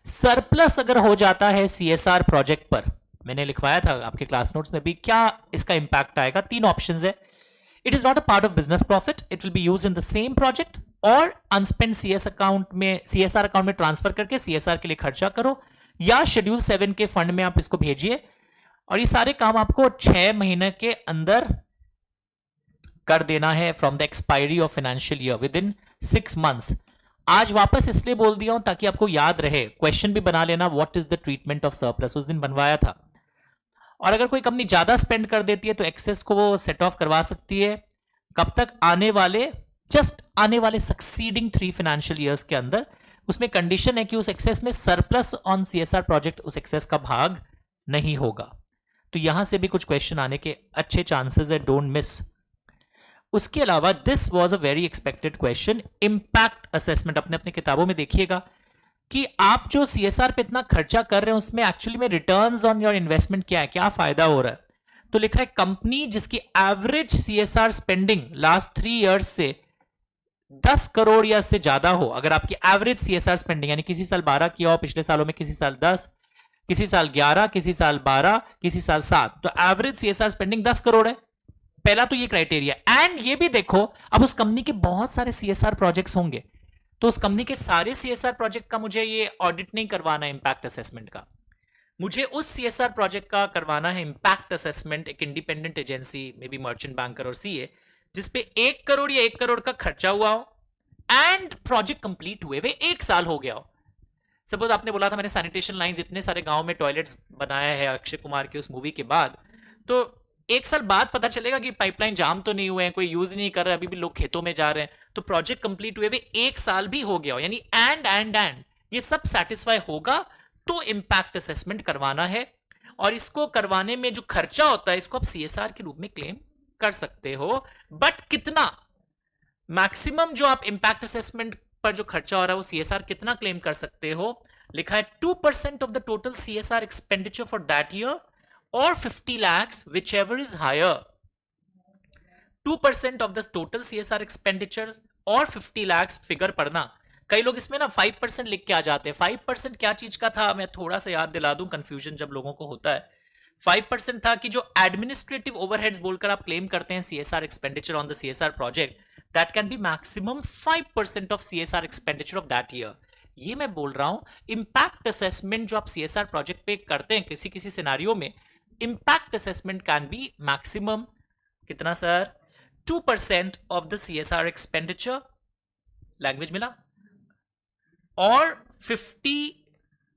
सरप्लस अगर हो जाता है सीएसआर प्रोजेक्ट पर, मैंने लिखवाया था आपके क्लास नोट्स में भी, क्या इसका इंपैक्ट आएगा? 3 ऑप्शंस है, it is not a part of business profit, it will be used in the same project, और अनस्पेंड सीएस अकाउंट में, सीएसआर अकाउंट में ट्रांसफर करके सीएसआर के लिए खर्चा करो, या शेड्यूल 7 के फंड में आप इसको भेजिए, और ये सारे काम आपको 6 महीने के अंदर कर देना है from the expiry of financial year, with in 6 months. आज वापस इसलिए बोल दिया हूं ताकि आपको याद रहे, क्वेश्चन भी बना लेना, what is the treatment of surplus, उस दिन बनवाया था। और अगर कोई कंपनी ज्यादा स्पेंड कर देती है तो एक्सेस को वो सेट ऑफ करवा सकती है, कब तक, आने वाले, जस्ट आने वाले सक्सीडिंग 3 फाइनेंशियल ईयर्स के अंदर। उसमें कंडीशन है कि उस एक्सेस में सरप्लस ऑन सीएसआर प्रोजेक्ट उस एक्सेस का भाग नहीं होगा। तो यहां से भी कुछ क्वेश्चन आने के अच्छे चांसेस है, डोंट मिस। उसके अलावा this was a very expected question, impact assessment. अपने अपने किताबों में देखिएगा कि आप जो सीएसआर पे इतना खर्चा कर रहे हैं उसमें एक्चुअली में रिटर्न्स ऑन योर इन्वेस्टमेंट क्या है, क्या फायदा हो रहा है। तो लिखा है कंपनी जिसकी average CSR spending last 3 years से 10 करोड़ या से ज्यादा हो, अगर आपकी एवरेज सीएसआर स्पेंडिंग, यानी किसी साल 12 किया हो, पिछले सालों में किसी साल 10, किसी साल 11, किसी साल 12, किसी साल 7, तो एवरेज सीएसआर स्पेंडिंग 10 करोड़ है। पहला तो ये क्राइटेरिया। एंड ये भी देखो, अब उस कंपनी के बहुत सारे सीएसआर प्रोजेक्ट्स होंगे, तो उस कंपनी के सारे सीएसआर प्रोजेक्ट का मुझे ये ऑडिट नहीं करवाना है इंपैक्ट असेसमेंट का, मुझे उस सीएसआर प्रोजेक्ट का करवाना है इंपैक्ट असेसमेंट, एक independent agency, may be merchant banker और सीए, जिसपे 1 करोड़ या 1 करोड़ का खर्चा हुआ हो एंड प्रोजेक्ट कंप्लीट हुए हुए 1 साल हो गया हो। सपोज आपने बोला था मैंने सैनिटेशन लाइंस इतने सारे गांव में टॉयलेट्स बनाया है अक्षय कुमार की उस मूवी के बाद, तो 1 साल बाद पता चलेगा कि पाइपलाइन जाम तो नहीं हुए हैं, कोई यूज नहीं कर रहा है, अभी भी लोग खेतों में जा रहे हैं, तो प्रोजेक्ट कंप्लीट हुए 1 साल भी हो गया हो, यानी एंड ये सब सेटिस्फाई होगा तो इंपैक्ट असेसमेंट करवाना है। और इसको करवाने में जो खर्चा होता है इसको आप सीएसआर के रूप में क्लेम कर सकते हो, बट कितना, मैक्सिमम जो आप इंपैक्ट असेसमेंट पर जो खर्चा हो रहा है वो सीएसआर कितना क्लेम कर सकते हो, लिखा है 2% of the total CSR expenditure for that year or 50 lakhs, whichever is higher. 2% of the total CSR expenditure or 50 lakhs figure पढ़ना। कई लोग इसमें ना 5% लिख के आ जाते हैं। 5% क्या चीज का था, मैं थोड़ा सा याद दिला दूं, कंफ्यूजन जब लोगों को होता है। 5% था कि जो एडमिनिस्ट्रेटिव ओवरहेड्स बोलकर आप क्लेम करते हैं CSR expenditure on the CSR project, that can be maximum 5% of CSR expenditure of that year. ये मैं बोल रहा हूं इंपैक्ट असेसमेंट जो आप सीएसआर प्रोजेक्ट पे करते हैं किसी किसी सिनारियो में, impact assessment can be maximum कितना sir, 2% of the CSR expenditure, language मिला, और 50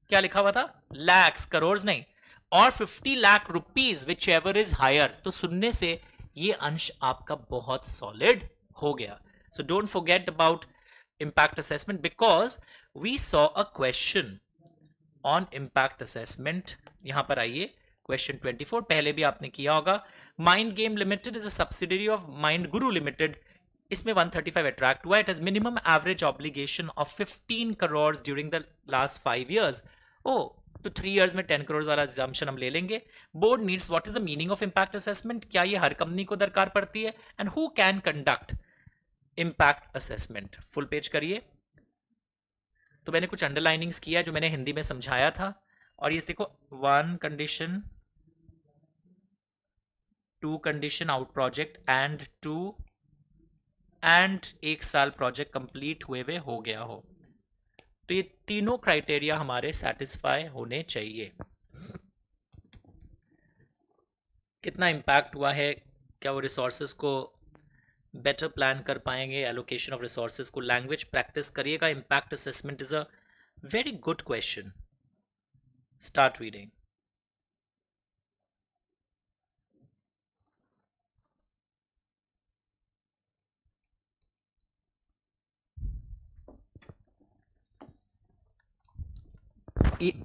क्या लिखा हुआ था, लैक्स, करोड़ नहीं, और 50 lakh rupees whichever is higher. तो सुनने से ये अंश आपका बहुत सॉलिड हो गया। So don't forget about impact assessment because we saw a question on impact assessment। यहां पर आइए, क्वेश्चन 24 पहले भी आपने किया होगा। Mind Game Limited is a subsidiary of Mind Guru Limited, इसमें 135 अट्रैक्ट हुआ। It has minimum average obligation of 15 crore during the last 5 years. ओ, तो 3 इयर्स में 10 करोड़ वाला एग्जाम्पशन हम ले लेंगे। Board needs what is the meaning of impact assessment, क्या ये हर कंपनी को दरकार पड़ती है, and who can conduct impact assessment. Full page करिए। तो मैंने कुछ अंडरलाइनिंग्स किया जो मैंने हिंदी में समझाया था, और ये देखो 1 condition, 2 condition out project and 2 and 1 साल प्रोजेक्ट कंप्लीट हुए हुए हो गया हो। तो ये तीनों क्राइटेरिया हमारे सेटिस्फाई होने चाहिए। कितना इंपैक्ट हुआ है, क्या वो रिसोर्सेज को बेटर प्लान कर पाएंगे, एलोकेशन ऑफ रिसोर्सेज को, लैंग्वेज प्रैक्टिस करिएगा। Impact assessment is a very good question. Start reading.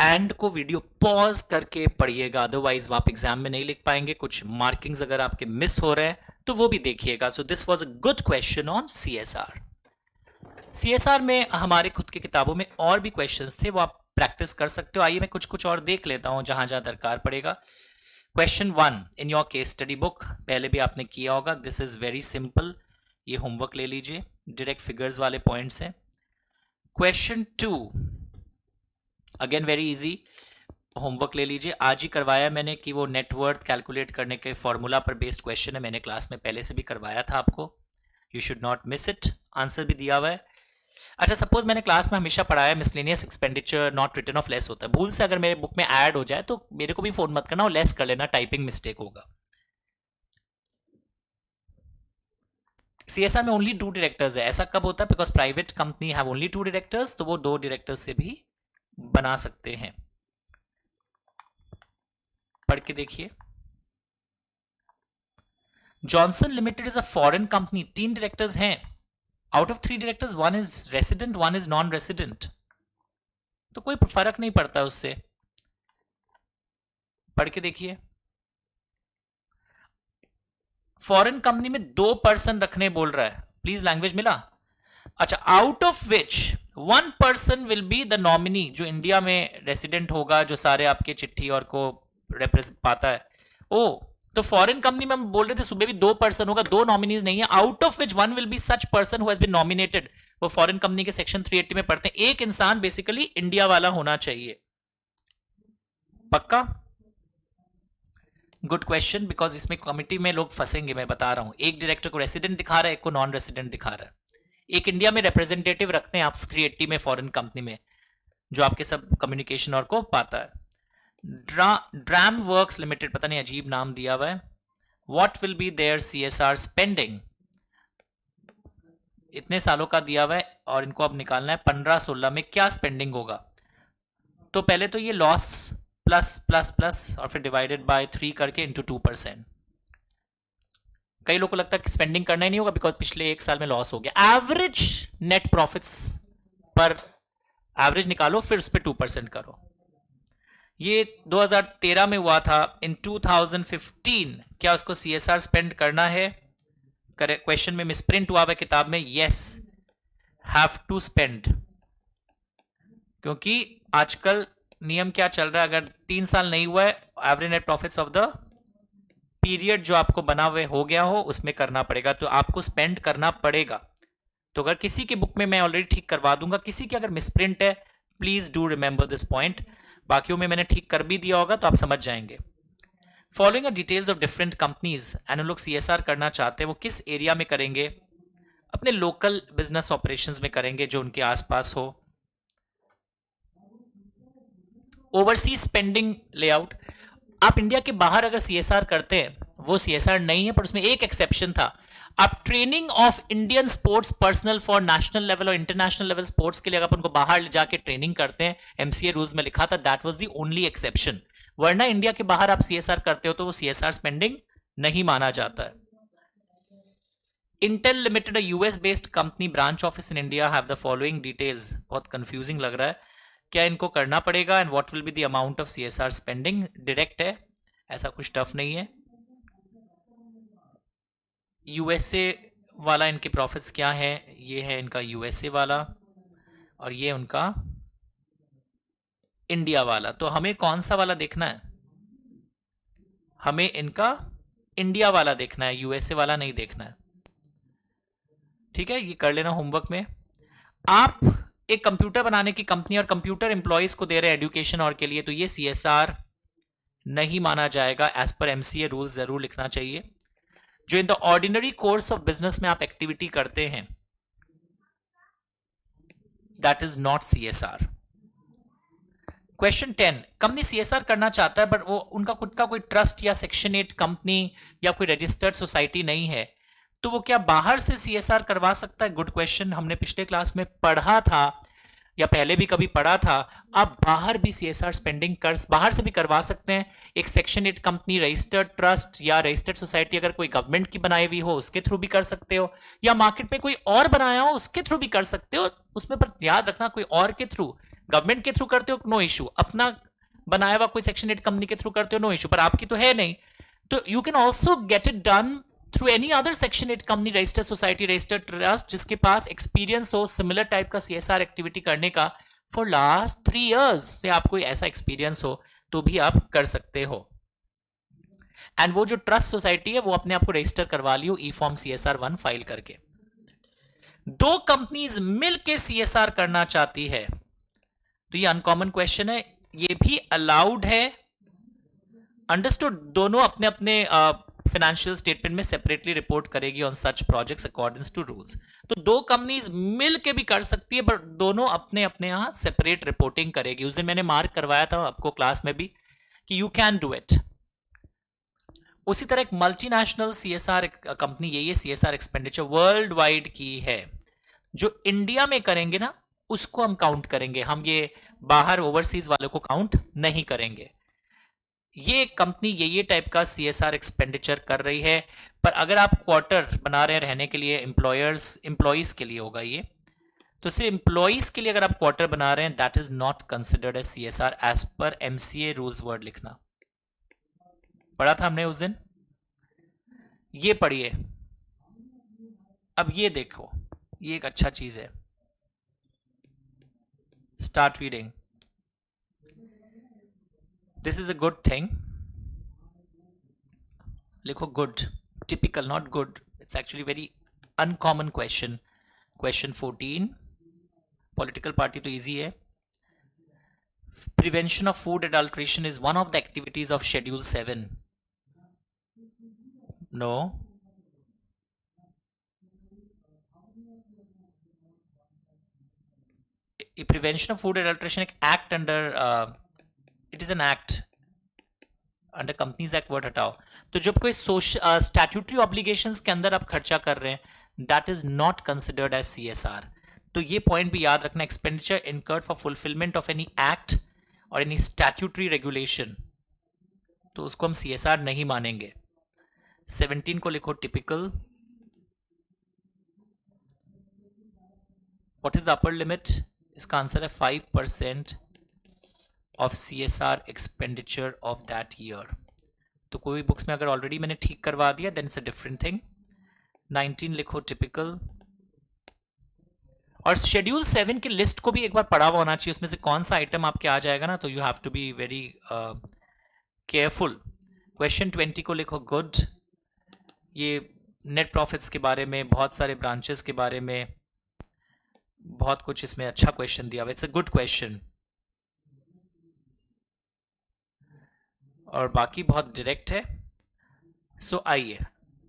And को वीडियो पॉज करके पढ़िएगा, अदरवाइज आप एग्जाम में नहीं लिख पाएंगे। कुछ मार्किंग्स अगर आपके मिस हो रहे हैं तो वो भी देखिएगा। So this was a good question on CSR. CSR में हमारे खुद की किताबों में और भी क्वेश्चंस थे, वो आप प्रैक्टिस कर सकते हो। आइए मैं कुछ कुछ और देख लेता हूं जहां जहां दरकार पड़ेगा। Question 1 in your case study book, पहले भी आपने किया होगा। दिस इज वेरी सिंपल, ये होमवर्क ले लीजिए, डायरेक्ट फिगर्स वाले पॉइंट्स हैं। Question 2 again very easy, homework ले लीजिए, आज ही करवाया मैंने कि वो नेटवर्थ कैलकुलेट करने के फॉर्मूला पर बेस्ड क्वेश्चन है, मैंने क्लास में पहले से भी करवाया था आपको, you should not miss it, answer भी दिया हुआ है। अच्छा, सपोज मैंने क्लास में हमेशा पढ़ाया miscellaneous expenditure not written off less होता है, भूल से अगर मेरे बुक में ऐड हो जाए तो मेरे को भी फोन मत करना और लेस कर लेना, टाइपिंग मिस्टेक होगा। सीएसआर में ओनली 2 डायरेक्टर्स है, ऐसा कब होता है? Because private company have only 2 directors, तो वो 2 डायरेक्टर्स से भी बना सकते हैं। पढ़ के देखिए, Johnson limited is a foreign company, 3 directors हैं, out of 3 directors 1 is resident 1 is non resident, तो कोई फर्क नहीं पड़ता उससे। पढ़ के देखिए, फॉरेन कंपनी में 2 पर्सन रखने बोल रहा है, प्लीज लैंग्वेज मिला। अच्छा, out of which 1 person will be the nominee, जो इंडिया में रेसिडेंट होगा, जो सारे आपके चिट्ठी और को रिप्रेजेंट पाता है। ओ, तो फॉरेन कंपनी में हम बोल रहे थे सुबह भी 2 पर्सन होगा, 2 नॉमिनीज नहीं है, out of which 1 will be such person who has been nominated. वो फॉरेन कंपनी के सेक्शन 380 में पढ़ते हैं, एक इंसान बेसिकली इंडिया वाला होना चाहिए। पक्का? गुड क्वेश्चन, बिकॉज इसमें कमिटी में लोग फंसेंगे, मैं बता रहा हूं। एक डायरेक्टर को रेसिडेंट दिखा रहा है, एक को नॉन रेसिडेंट दिखा रहा है, एक इंडिया में रिप्रेजेंटेटिव रखते हैं आप 380 में फॉरेन कंपनी में, जो आपके सब कम्युनिकेशन और को पाता है। ड्राम वर्क्स लिमिटेड, पता नहीं अजीब नाम दिया हुआ है। What will be their CSR spending, इतने सालों का दिया हुआ है और इनको अब निकालना है 15-16 में क्या स्पेंडिंग होगा। तो पहले तो ये लॉस प्लस प्लस प्लस और फिर डिवाइडेड बाय 3 करके इंटू 2%। कई लोगों को लगता है कि स्पेंडिंग करना ही नहीं होगा बिकॉज पिछले 1 साल में लॉस हो गया। एवरेज नेट प्रॉफिट्स पर एवरेज निकालो, फिर उस पर 2% करो। ये 2013 में हुआ था। इन 2015 क्या उसको सीएसआर स्पेंड करना है? क्वेश्चन में मिसप्रिंट हुआ है किताब में, यस हैव टू स्पेंड, क्योंकि आजकल नियम क्या चल रहा है, अगर 3 साल नहीं हुआ है, average net profits of the period जो आपको बना हुए हो गया हो उसमें करना पड़ेगा, तो आपको स्पेंड करना पड़ेगा। तो अगर किसी की बुक में मैं ऑलरेडी ठीक करवा दूंगा, किसी की अगर मिसप्रिंट है please do remember this point, बाकियों में मैंने ठीक कर भी दिया होगा तो आप समझ जाएंगे। Following details of different companies, and लोग सीएसआर करना चाहते हैं, वो किस एरिया में करेंगे? अपने लोकल बिजनेस ऑपरेशंस में करेंगे जो उनके आसपास हो। ओवरसीज स्पेंडिंग लेआउट, आप इंडिया के बाहर अगर सीएसआर करते हैं, वो सीएसआर नहीं है, पर उसमें एक एक्सेप्शन था। आप training of Indian sports personal for national level और इंटरनेशनल लेवल स्पोर्ट्स के लिए अगर उनको बाहर ले जाके ट्रेनिंग करते हैं, एमसीए रूल्स में लिखा था, that was the only exception. वरना इंडिया के बाहर आप सीएसआर करते हो तो वो सीएसआर स्पेंडिंग नहीं माना जाता है। Intel limited, US based company, branch office in India, have the following details. बहुत कंफ्यूजिंग लग रहा है, क्या इनको करना पड़ेगा? And what will be the amount of CSR spending? Direct है, ऐसा कुछ टफ नहीं है। यूएसए वाला इनके प्रॉफिट्स क्या है? ये है इनका यूएसए वाला और ये उनका इंडिया वाला। तो हमें कौन सा वाला देखना है? हमें इनका इंडिया वाला देखना है, यूएसए वाला नहीं देखना है। ठीक है, ये कर लेना होमवर्क में। आप एक कंप्यूटर बनाने की कंपनी और कंप्यूटर एम्प्लॉयज को दे रहे हैं एजुकेशन और के लिए, तो ये सीएसआर नहीं माना जाएगा। एज पर एमसीए रूल्स जरूर लिखना चाहिए। जो in the ordinary course of business में आप एक्टिविटी करते हैं, that is not CSR. Question 10, company CSR करना चाहता है बट वो उनका खुद का कोई ट्रस्ट या सेक्शन 8 कंपनी या कोई रजिस्टर्ड सोसाइटी नहीं है, तो वो क्या बाहर से सीएसआर करवा सकता है? गुड क्वेश्चन, हमने पिछले क्लास में पढ़ा था या पहले भी कभी पढ़ा था। आप बाहर भी सीएसआर स्पेंडिंग बाहर से भी करवा सकते हैं। एक सेक्शन 8 कंपनी, रजिस्टर्ड ट्रस्ट या रजिस्टर्ड सोसाइटी अगर कोई गवर्नमेंट की बनाई हुई हो उसके थ्रू भी कर सकते हो, या मार्केट में कोई और बनाया हो उसके थ्रू भी कर सकते हो। उसमें पर याद रखना, कोई और के थ्रू, गवर्नमेंट के थ्रू करते हो नो इशू, अपना बनाया हुआ कोई सेक्शन 8 कंपनी के थ्रू करते हो नो इशू, पर आपकी तो है नहीं, तो you can also get it done through any other section 8 company, registered society, registered trust, जिसके पास एक्सपीरियंस हो सिमिलर टाइप का सीएसआर एक्टिविटी करने का फॉर लास्ट 3 years से आपको ऐसा एक्सपीरियंस हो तो भी आप कर सकते हो। एंड वो जो ट्रस्ट सोसाइटी है वो अपने आप को रजिस्टर करवा लियो ई फॉर्म CSR 1 फाइल करके। 2 कंपनीज मिलके सीएसआर करना चाहती है, तो ये अनकॉमन क्वेश्चन है। ये भी अलाउड है, अंडरस्टूड। दोनों अपने अपने फाइनेंशियल स्टेटमेंट में सेपरेटली रिपोर्ट करेगी on such projects according to rules. तो दो कंपनीज मिल के भी कर सकती है, बट दोनों अपने अपने यहां सेपरेट रिपोर्टिंग करेगी। उस दिन मैंने मार्क करवाया था आपको क्लास में भी कि यू कैन डू इट। उसी तरह एक मल्टीनेशनल सीएसआर कंपनी, ये सीएसआर एक्सपेंडिचर वर्ल्ड वाइड की है, जो इंडिया में करेंगे ना उसको हम काउंट करेंगे, हम ये बाहर ओवरसीज वालों को काउंट नहीं करेंगे। ये कंपनी ये टाइप का सीएसआर एक्सपेंडिचर कर रही है, पर अगर आप क्वार्टर बना रहे हैं रहने के लिए, एम्प्लॉयज के लिए होगा ये, तो सिर्फ एम्प्लॉयज के लिए अगर आप क्वार्टर बना रहे हैं, that is not considered as CSR as per MCA rules. Word लिखना पढ़ा था हमने उस दिन, ये पढ़िए। अब ये देखो, ये एक अच्छा चीज है, start reading. This is a good thing. लिखो good, typical, not good. It's actually very uncommon question. Question 14. Political party तो easy है. Prevention of food adulteration is one of the activities of Schedule 7. No. Prevention of food adulteration एक act under it is an act under companies act. Word हटाओ। तो जब कोई स्टैट्यूटरी ऑब्लिगेशंस के अंदर आप खर्चा कर रहे हैं, that is not considered as CSR. तो ये पॉइंट भी याद रखना, expenditure incurred for fulfilment of any act और एनी स्टैट्यूटरी रेगुलेशन, तो उसको हम सीएसआर नहीं मानेंगे। 17 को लिखो typical. What is the upper limit? इसका आंसर है 5% of CSR expenditure of that year. तो कोई बुक्स में अगर ऑलरेडी मैंने ठीक करवा दिया, then it's a different thing. 19 लिखो टिपिकल। और शेड्यूल 7 की लिस्ट को भी एक बार पढ़ा हुआ होना चाहिए, उसमें से कौन सा आइटम आपके आ जाएगा ना, तो you have to be very careful. Question 20 को लिखो गुड। ये नेट प्रॉफिट्स के बारे में, बहुत सारे ब्रांचेस के बारे में, बहुत कुछ इसमें अच्छा क्वेश्चन दिया हुआ। इट्स अ गुड क्वेश्चन और बाकी बहुत डायरेक्ट है। सो आइए,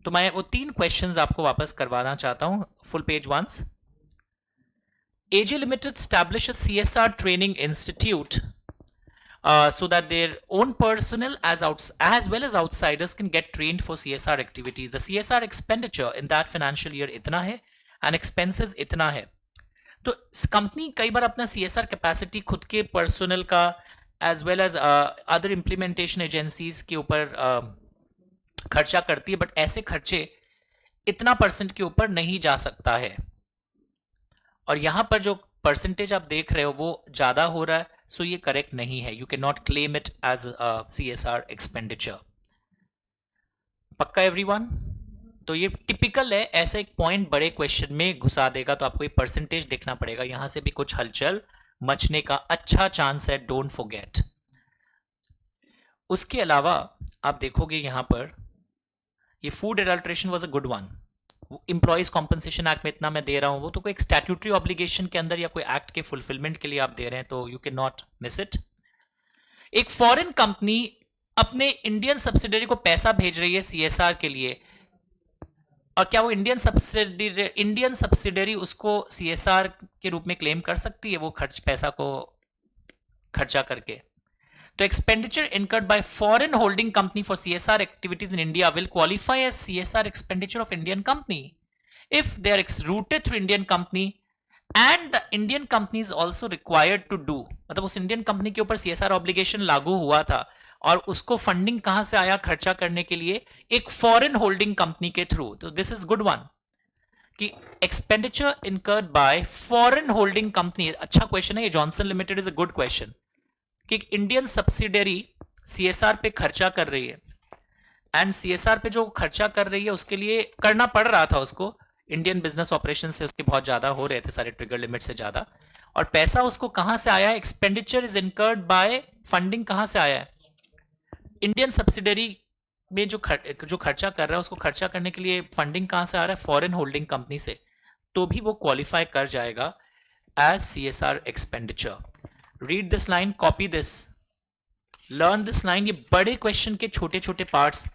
तो मैं वो 3 क्वेश्चंस आपको वापस करवाना चाहता हूं। Full page once. AJ Limited established a CSR training institute so that their own personnel as well as outsiders can get trained for CSR activities. The CSR expenditure in that financial year इतना है and expenses इतना है। तो कंपनी कई बार अपना CSR कैपेसिटी खुद के पर्सनल का as well as other implementation agencies के ऊपर खर्चा करती है, बट ऐसे खर्चे इतना % के ऊपर नहीं जा सकता है। और यहां पर जो परसेंटेज आप देख रहे हो वो ज्यादा हो रहा है, सो ये करेक्ट नहीं है। You can not claim it as CSR expenditure. पक्का एवरीवन? तो ये टिपिकल है, ऐसा एक पॉइंट बड़े क्वेश्चन में घुसा देगा, तो आपको ये परसेंटेज देखना पड़ेगा, यहां से भी कुछ हलचल मचने का अच्छा चांस है, डोंट फॉरगेट। उसके अलावा आप देखोगे यहां पर ये food adulteration was a good one. Employees compensation act में इतना मैं दे रहा हूं, वो तो कोई एक स्टैट्यूटरी ऑब्लिगेशन के अंदर या कोई एक्ट के फुलफिलमेंट के लिए आप दे रहे हैं, तो you can not miss it. एक फॉरेन कंपनी अपने इंडियन सब्सिडरी को पैसा भेज रही है सीएसआर के लिए, और क्या वो इंडियन सब्सिडरी उसको सीएसआर के रूप में क्लेम कर सकती है वो पैसा को खर्चा करके? तो expenditure incurred by foreign holding company for CSR activities in India will qualify as CSR expenditure of Indian company if they are routed through Indian company and the Indian company is also required to do. मतलब उस इंडियन कंपनी के ऊपर सीएसआर ऑब्लिगेशन लागू हुआ था, और उसको फंडिंग कहां से आया खर्चा करने के लिए? एक फॉरेन होल्डिंग कंपनी के थ्रू। तो दिस इज गुड वन कि expenditure incurred by foreign holding company. अच्छा क्वेश्चन है ये, Johnson limited is a good question कि इंडियन सब्सिडरी सीएसआर पे खर्चा कर रही है, एंड सीएसआर पे जो खर्चा कर रही है उसके लिए करना पड़ रहा था उसको, इंडियन बिजनेस ऑपरेशन से उसके बहुत ज्यादा हो रहे थे, सारे ट्रिगर लिमिट से ज्यादा, और पैसा उसको कहां से आया है? Expenditure is incurred by, funding कहां से आया है? इंडियन सब्सिडरी में जो खर्चा कर रहा है उसको खर्चा करने के लिए फंडिंग कहां से आ रहा है? फॉरेन होल्डिंग कंपनी से, तो भी वो क्वालिफाई कर जाएगा as CSR expenditure. Read this line, copy this learn this line. ये बड़े क्वेश्चन के छोटे छोटे पार्ट्स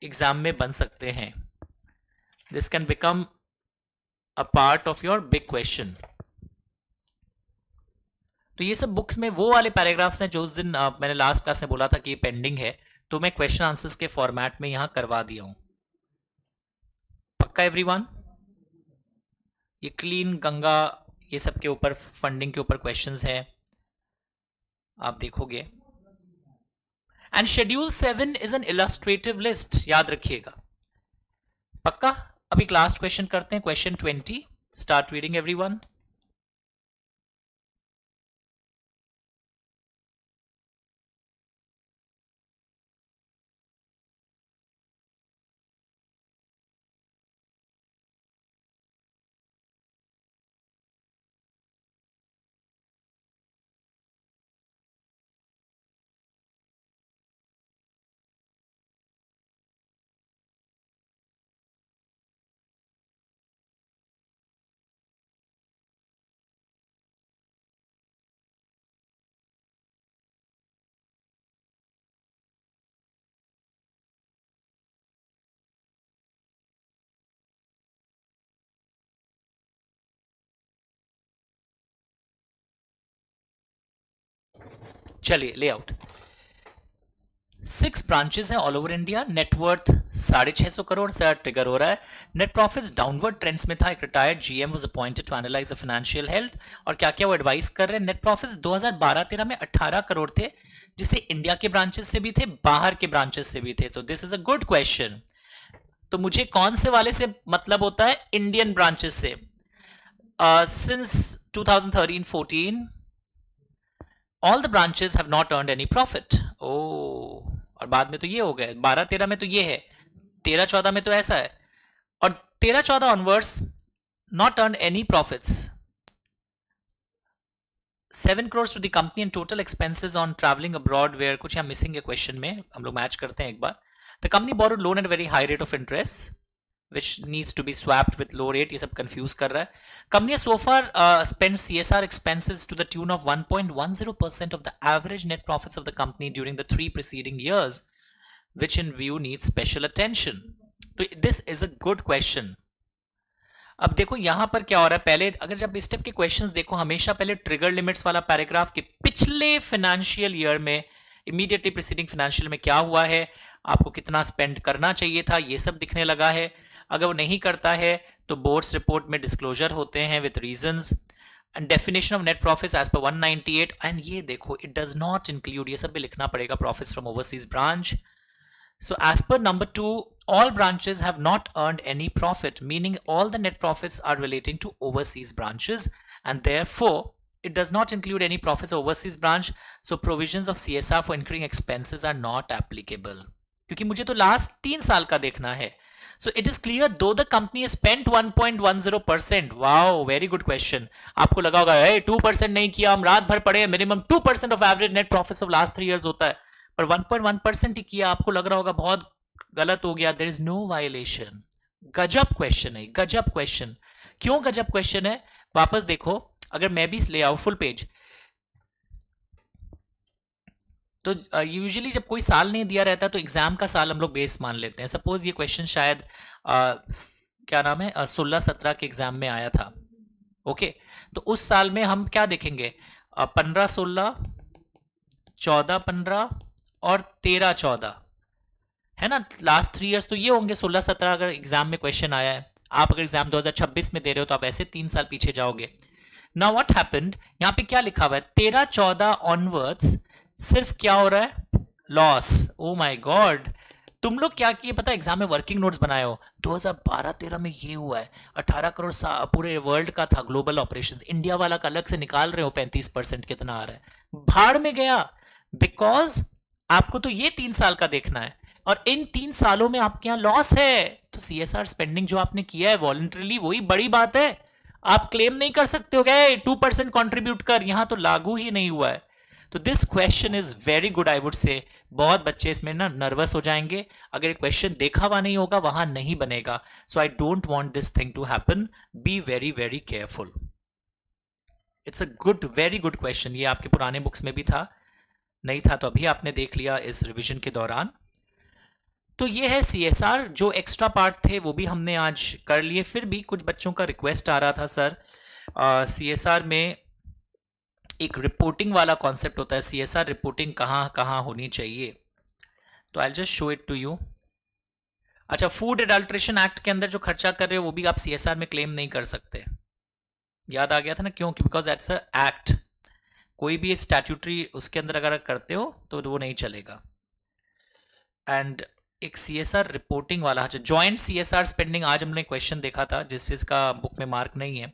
एग्जाम में बन सकते हैं। This can become a part of your big question. तो ये सब बुक्स में वो वाले पैराग्राफ्स हैं जो उस दिन मैंने लास्ट क्लास में बोला था कि ये पेंडिंग है, तो मैं क्वेश्चन आंसर्स के फॉर्मेट में यहां करवा दिया हूं। पक्का एवरीवन? ये क्लीन गंगा, ये सब के ऊपर, फंडिंग के ऊपर क्वेश्चंस है, आप देखोगे। And schedule 7 is an illustrative list, याद रखिएगा। पक्का? अभी लास्ट क्वेश्चन करते हैं, क्वेश्चन 20। Start reading everyone. चलिए लेआउट। 6 ब्रांचेस हैं all over India, net worth 650 crore से ट्रिगर हो रहा है। नेट प्रॉफिट्स डाउनवर्ड ट्रेंड्स में था। एक retired GM was appointed to analyse the financial health. और क्या क्या वो एडवाइस कर रहे हैं। नेट प्रॉफिट्स 2012-13 में 18 करोड़ थे, जिसे इंडिया के ब्रांचेस से भी थे, बाहर के ब्रांचेस से भी थे। तो this is a good question. तो मुझे कौन से वाले से मतलब होता है? इंडियन ब्रांचेस से। Since 2013-14 all the branches have not earned any profit. ओ, और बाद में तो ये हो गए, 12-13 में तो ये है, 13-14 में तो ऐसा है, और 13-14 onwards not earn any profits. 7 crores to the company and total expenses on traveling abroad where कुछ यहाँ मिसिंग है क्वेश्चन में, हम लोग मैच करते हैं एक बार। The company borrowed loan at a very high rate of interest which needs to be swapped with low rate, ये सब कंफ्यूज कर रहा है। Company has so far spent CSR expenses to the tune of 1.10% of the average net profits of the company during the 3 preceding years, which in view needs special attention. तो this is a good question. अब देखो यहां पर क्या हो रहा है, पहले अगर जब इस टाइप के क्वेश्चंस देखो, हमेशा पहले ट्रिगर लिमिट्स वाला पैराग्राफ के पिछले फाइनेंशियल ईयर में, इमीडिएटली प्रीसीडिंग फाइनेंशियल में क्या हुआ है, आपको कितना स्पेंड करना चाहिए था, ये सब दिखने लगा है। अगर वो नहीं करता है तो बोर्ड्स रिपोर्ट में डिस्क्लोजर होते हैं with reasons and definition of net profits as per 198। And ये देखो इट डज नॉट इंक्लूड, ये सब भी लिखना पड़ेगा, profits from overseas branch. So as per number 2, all branches have not earned any profit, meaning all the net profits are relating to overseas branches, and therefore it does not include any profits of overseas branch. So provisions of CSR for incurring expenses are not applicable. क्योंकि मुझे तो लास्ट 3 साल का देखना है। So it is clear though the company has spent 1.10%. Wow, very good question. आपको लगा होगा 2% नहीं किया, हम रात भर पढ़े, minimum 2% of average net profits of last 3 years होता है, पर 1.1% ही किया। आपको लग रहा होगा बहुत गलत हो गया। There is no violation. गजब क्वेश्चन है, गजब क्वेश्चन। क्यों गजब क्वेश्चन है? वापस देखो, अगर मैं भी ले आऊं फुल पेज, तो यूजुअली जब कोई साल नहीं दिया रहता तो एग्जाम का साल हम लोग बेस मान लेते हैं। सपोज ये क्वेश्चन शायद क्या नाम है 16-17 के एग्जाम में आया था। ओके, तो उस साल में हम क्या देखेंगे? 15-16, 14-15 और 13-14 है ना। लास्ट 3 इयर्स तो ये होंगे। 16-17 अगर एग्जाम में क्वेश्चन आया है, आप अगर एग्जाम 2026 में दे रहे हो तो आप ऐसे 3 साल पीछे जाओगे। नाउ व्हाट हैपेंड, यहां पे क्या लिखा हुआ है? 13-14 ऑनवर्ड्स सिर्फ क्या हो रहा है? लॉस। ओ माय गॉड, तुम लोग क्या किए पता है? एग्जाम में वर्किंग नोट्स बनाए हो। 2012-13 में ये हुआ है, 18 करोड़ पूरे वर्ल्ड का था ग्लोबल ऑपरेशंस, इंडिया वाला का अलग से निकाल रहे हो 35%, कितना आ रहा है? भाड़ में गया। बिकॉज आपको तो ये 3 साल का देखना है, और इन 3 सालों में आपके यहां लॉस है। तो सीएसआर स्पेंडिंग जो आपने किया है वॉलंटरीली, वही बड़ी बात है। आप क्लेम नहीं कर सकते हो गए 2% कॉन्ट्रीब्यूट कर, यहां तो लागू ही नहीं हुआ है। तो this question is very good, I would say. बहुत बच्चे इसमें ना नर्वस हो जाएंगे, अगर क्वेश्चन देखा हुआ नहीं होगा, वहां नहीं बनेगा। So I don't want this thing to happen, be very very careful. It's a good, very good question. ये आपके पुराने बुक्स में भी था, नहीं था तो अभी आपने देख लिया इस रिवीजन के दौरान। तो ये है CSR। जो एक्स्ट्रा पार्ट थे वो भी हमने आज कर लिए। फिर भी कुछ बच्चों का रिक्वेस्ट आ रहा था, सर CSR में एक रिपोर्टिंग वाला कॉन्सेप्ट होता है, CSR रिपोर्टिंग कहाँ कहाँ होनी चाहिए। तो I just show it to you. अच्छा, फूड एडल्ट्रेशन एक्ट के अंदर जो खर्चा कर रहे हो वो भी आप CSR में क्लेम नहीं कर सकते। याद आ गया था ना, क्यों? Because that's a act. कोई भी स्टैट्यूटरी उसके अंदर अगर करते हो तो वो नहीं चलेगा। एंड एक CSR रिपोर्टिंग वाला, अच्छा जॉइंट CSR स्पेंडिंग, आज हमने क्वेश्चन देखा था जिस चीज का बुक में मार्क नहीं है।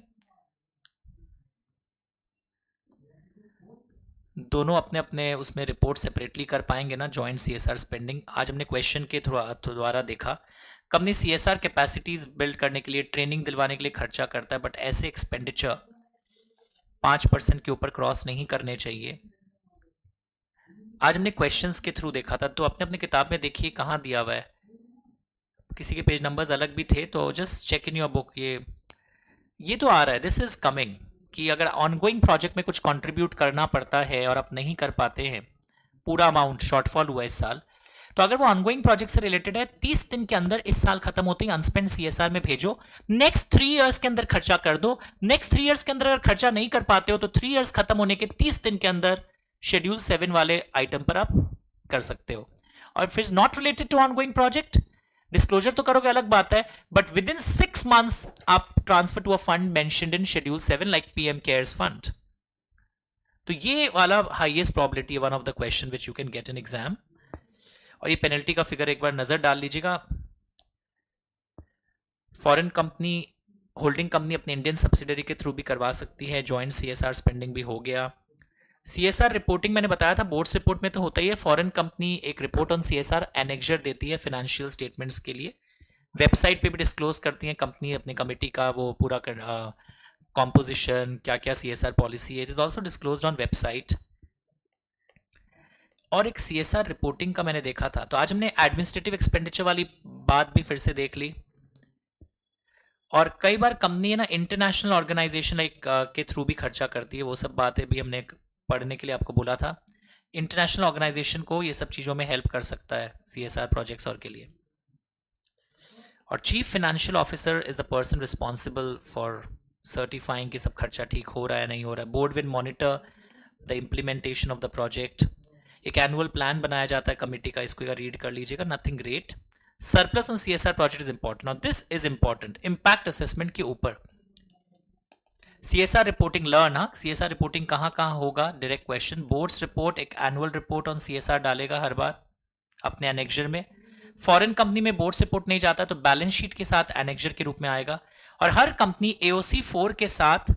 दोनों अपने अपने उसमें रिपोर्ट सेपरेटली कर पाएंगे ना, जॉइंट CSR स्पेंडिंग। आज हमने क्वेश्चन के द्वारा देखा, कंपनी CSR कैपेसिटीज बिल्ड करने के लिए, ट्रेनिंग दिलवाने के लिए खर्चा करता है, बट ऐसे एक्सपेंडिचर 5% के ऊपर क्रॉस नहीं करने चाहिए। आज हमने क्वेश्चंस के थ्रू देखा था, तो अपने अपने किताब में देखिए कहाँ दिया हुआ है। किसी के पेज नंबर्स अलग भी थे, तो just check in your book. ये तो आ रहा है, दिस इज कमिंग, कि अगर ऑनगोइंग प्रोजेक्ट में कुछ कंट्रीब्यूट करना पड़ता है और आप नहीं कर पाते हैं, पूरा अमाउंट शॉर्टफॉल हुआ इस साल, तो अगर वो ऑनगोइंग प्रोजेक्ट से रिलेटेड है, 30 दिन के अंदर इस साल खत्म होते ही अनस्पेंड CSR में भेजो। नेक्स्ट 3 इयर्स के अंदर खर्चा कर दो। नेक्स्ट 3 इयर्स के अंदर अगर खर्चा नहीं कर पाते हो तो 3 इयर्स खत्म होने के 30 दिन के अंदर शेड्यूल 7 वाले आइटम पर आप कर सकते हो। और फिर not related to ongoing project, disclosure तो करोगे अलग बात है, बट विद इन 6 मंथ्स आप transfer to a fund mentioned in schedule 7 like PM cares fund. तो ये वाला हाईएस्ट प्रोबेबिलिटी है, one of the question which you can get in exam. और ये पेनल्टी का फिगर एक बार नजर डाल लीजिएगा। फॉरेन कंपनी, होल्डिंग कंपनी अपने इंडियन सब्सिडरी के थ्रू भी करवा सकती है। जॉइंट CSR स्पेंडिंग भी हो गया। CSR रिपोर्टिंग मैंने बताया था, बोर्ड्स रिपोर्ट में तो होता ही है। फॉरेन कंपनी एक रिपोर्ट ऑन CSR एनेक्जर देती है फाइनेंशियल स्टेटमेंट्स के लिए, वेबसाइट पे भी डिस्क्लोज करती है कंपनी अपने कमेटी का वो पूरा कॉम्पोजिशन, क्या क्या CSR पॉलिसी है, it is also disclosed on website. और एक CSR रिपोर्टिंग का मैंने देखा था, तो आज हमने एडमिनिस्ट्रेटिव एक्सपेंडिचर वाली बात भी फिर से देख ली। और कई बार कंपनी है ना इंटरनेशनल ऑर्गेनाइजेशन लाइक के थ्रू भी खर्चा करती है, वो सब बातें भी हमने पढ़ने के लिए आपको बोला था। इंटरनेशनल ऑर्गेनाइजेशन को ये सब चीज़ों में हेल्प कर सकता है CSR प्रोजेक्ट्स और के लिए। और chief financial officer is the person responsible for certifying कि सब खर्चा ठीक हो रहा है नहीं हो रहा है। Board will monitor the implementation of the project. एक एनुअल प्लान बनाया जाता है कमेटी का, इसको रीड कर लीजिएगा, nothing great. Surplus on CSR project is important. और this is important, impact assessment के ऊपर CSR reporting learn. CSR reporting कहाँ कहाँ होगा, डायरेक्ट क्वेश्चन। बोर्ड्स रिपोर्ट एक एनुअल रिपोर्ट ऑन CSR डालेगा हर बार अपने एनेक्जर में। फॉरेन कंपनी में बोर्ड्स रिपोर्ट नहीं जाता तो बैलेंस शीट के साथ एनेक्जर के रूप में आएगा। और हर कंपनी AOC 4 के साथ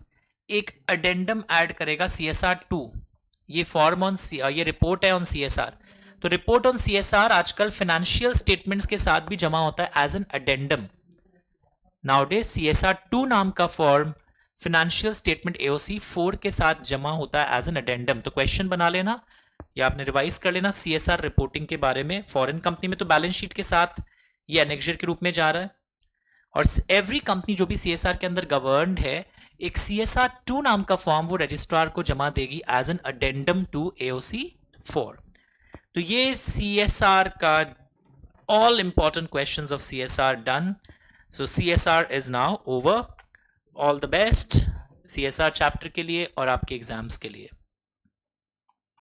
एक अडेंडम ऐड करेगा CSR 2। ये फॉर्म ऑन ये रिपोर्ट है ऑन CSR। तो रिपोर्ट ऑन CSR आजकल फाइनेंशियल स्टेटमेंट्स के साथ भी जमा होता है as an addendum. Nowadays CSR 2 नाम का फॉर्म फाइनेंशियल स्टेटमेंट AOC 4 के साथ जमा होता है एज एन अडेंडम। तो क्वेश्चन बना लेना या आपने रिवाइज कर लेना CSR रिपोर्टिंग के बारे में। फॉरेन कंपनी में तो बैलेंस शीट के साथ ये एनेक्जर के रूप में जा रहा है। और एवरी कंपनी जो भी CSR के अंदर गवर्नड है, एक CSR 2 नाम का फॉर्म वो रजिस्ट्रार को जमा देगी as an addendum to AOC 4। तो ये CSR का all important questions of CSR done. So CSR is now over. All the best CSR chapter के लिए और आपके एग्जाम्स के लिए।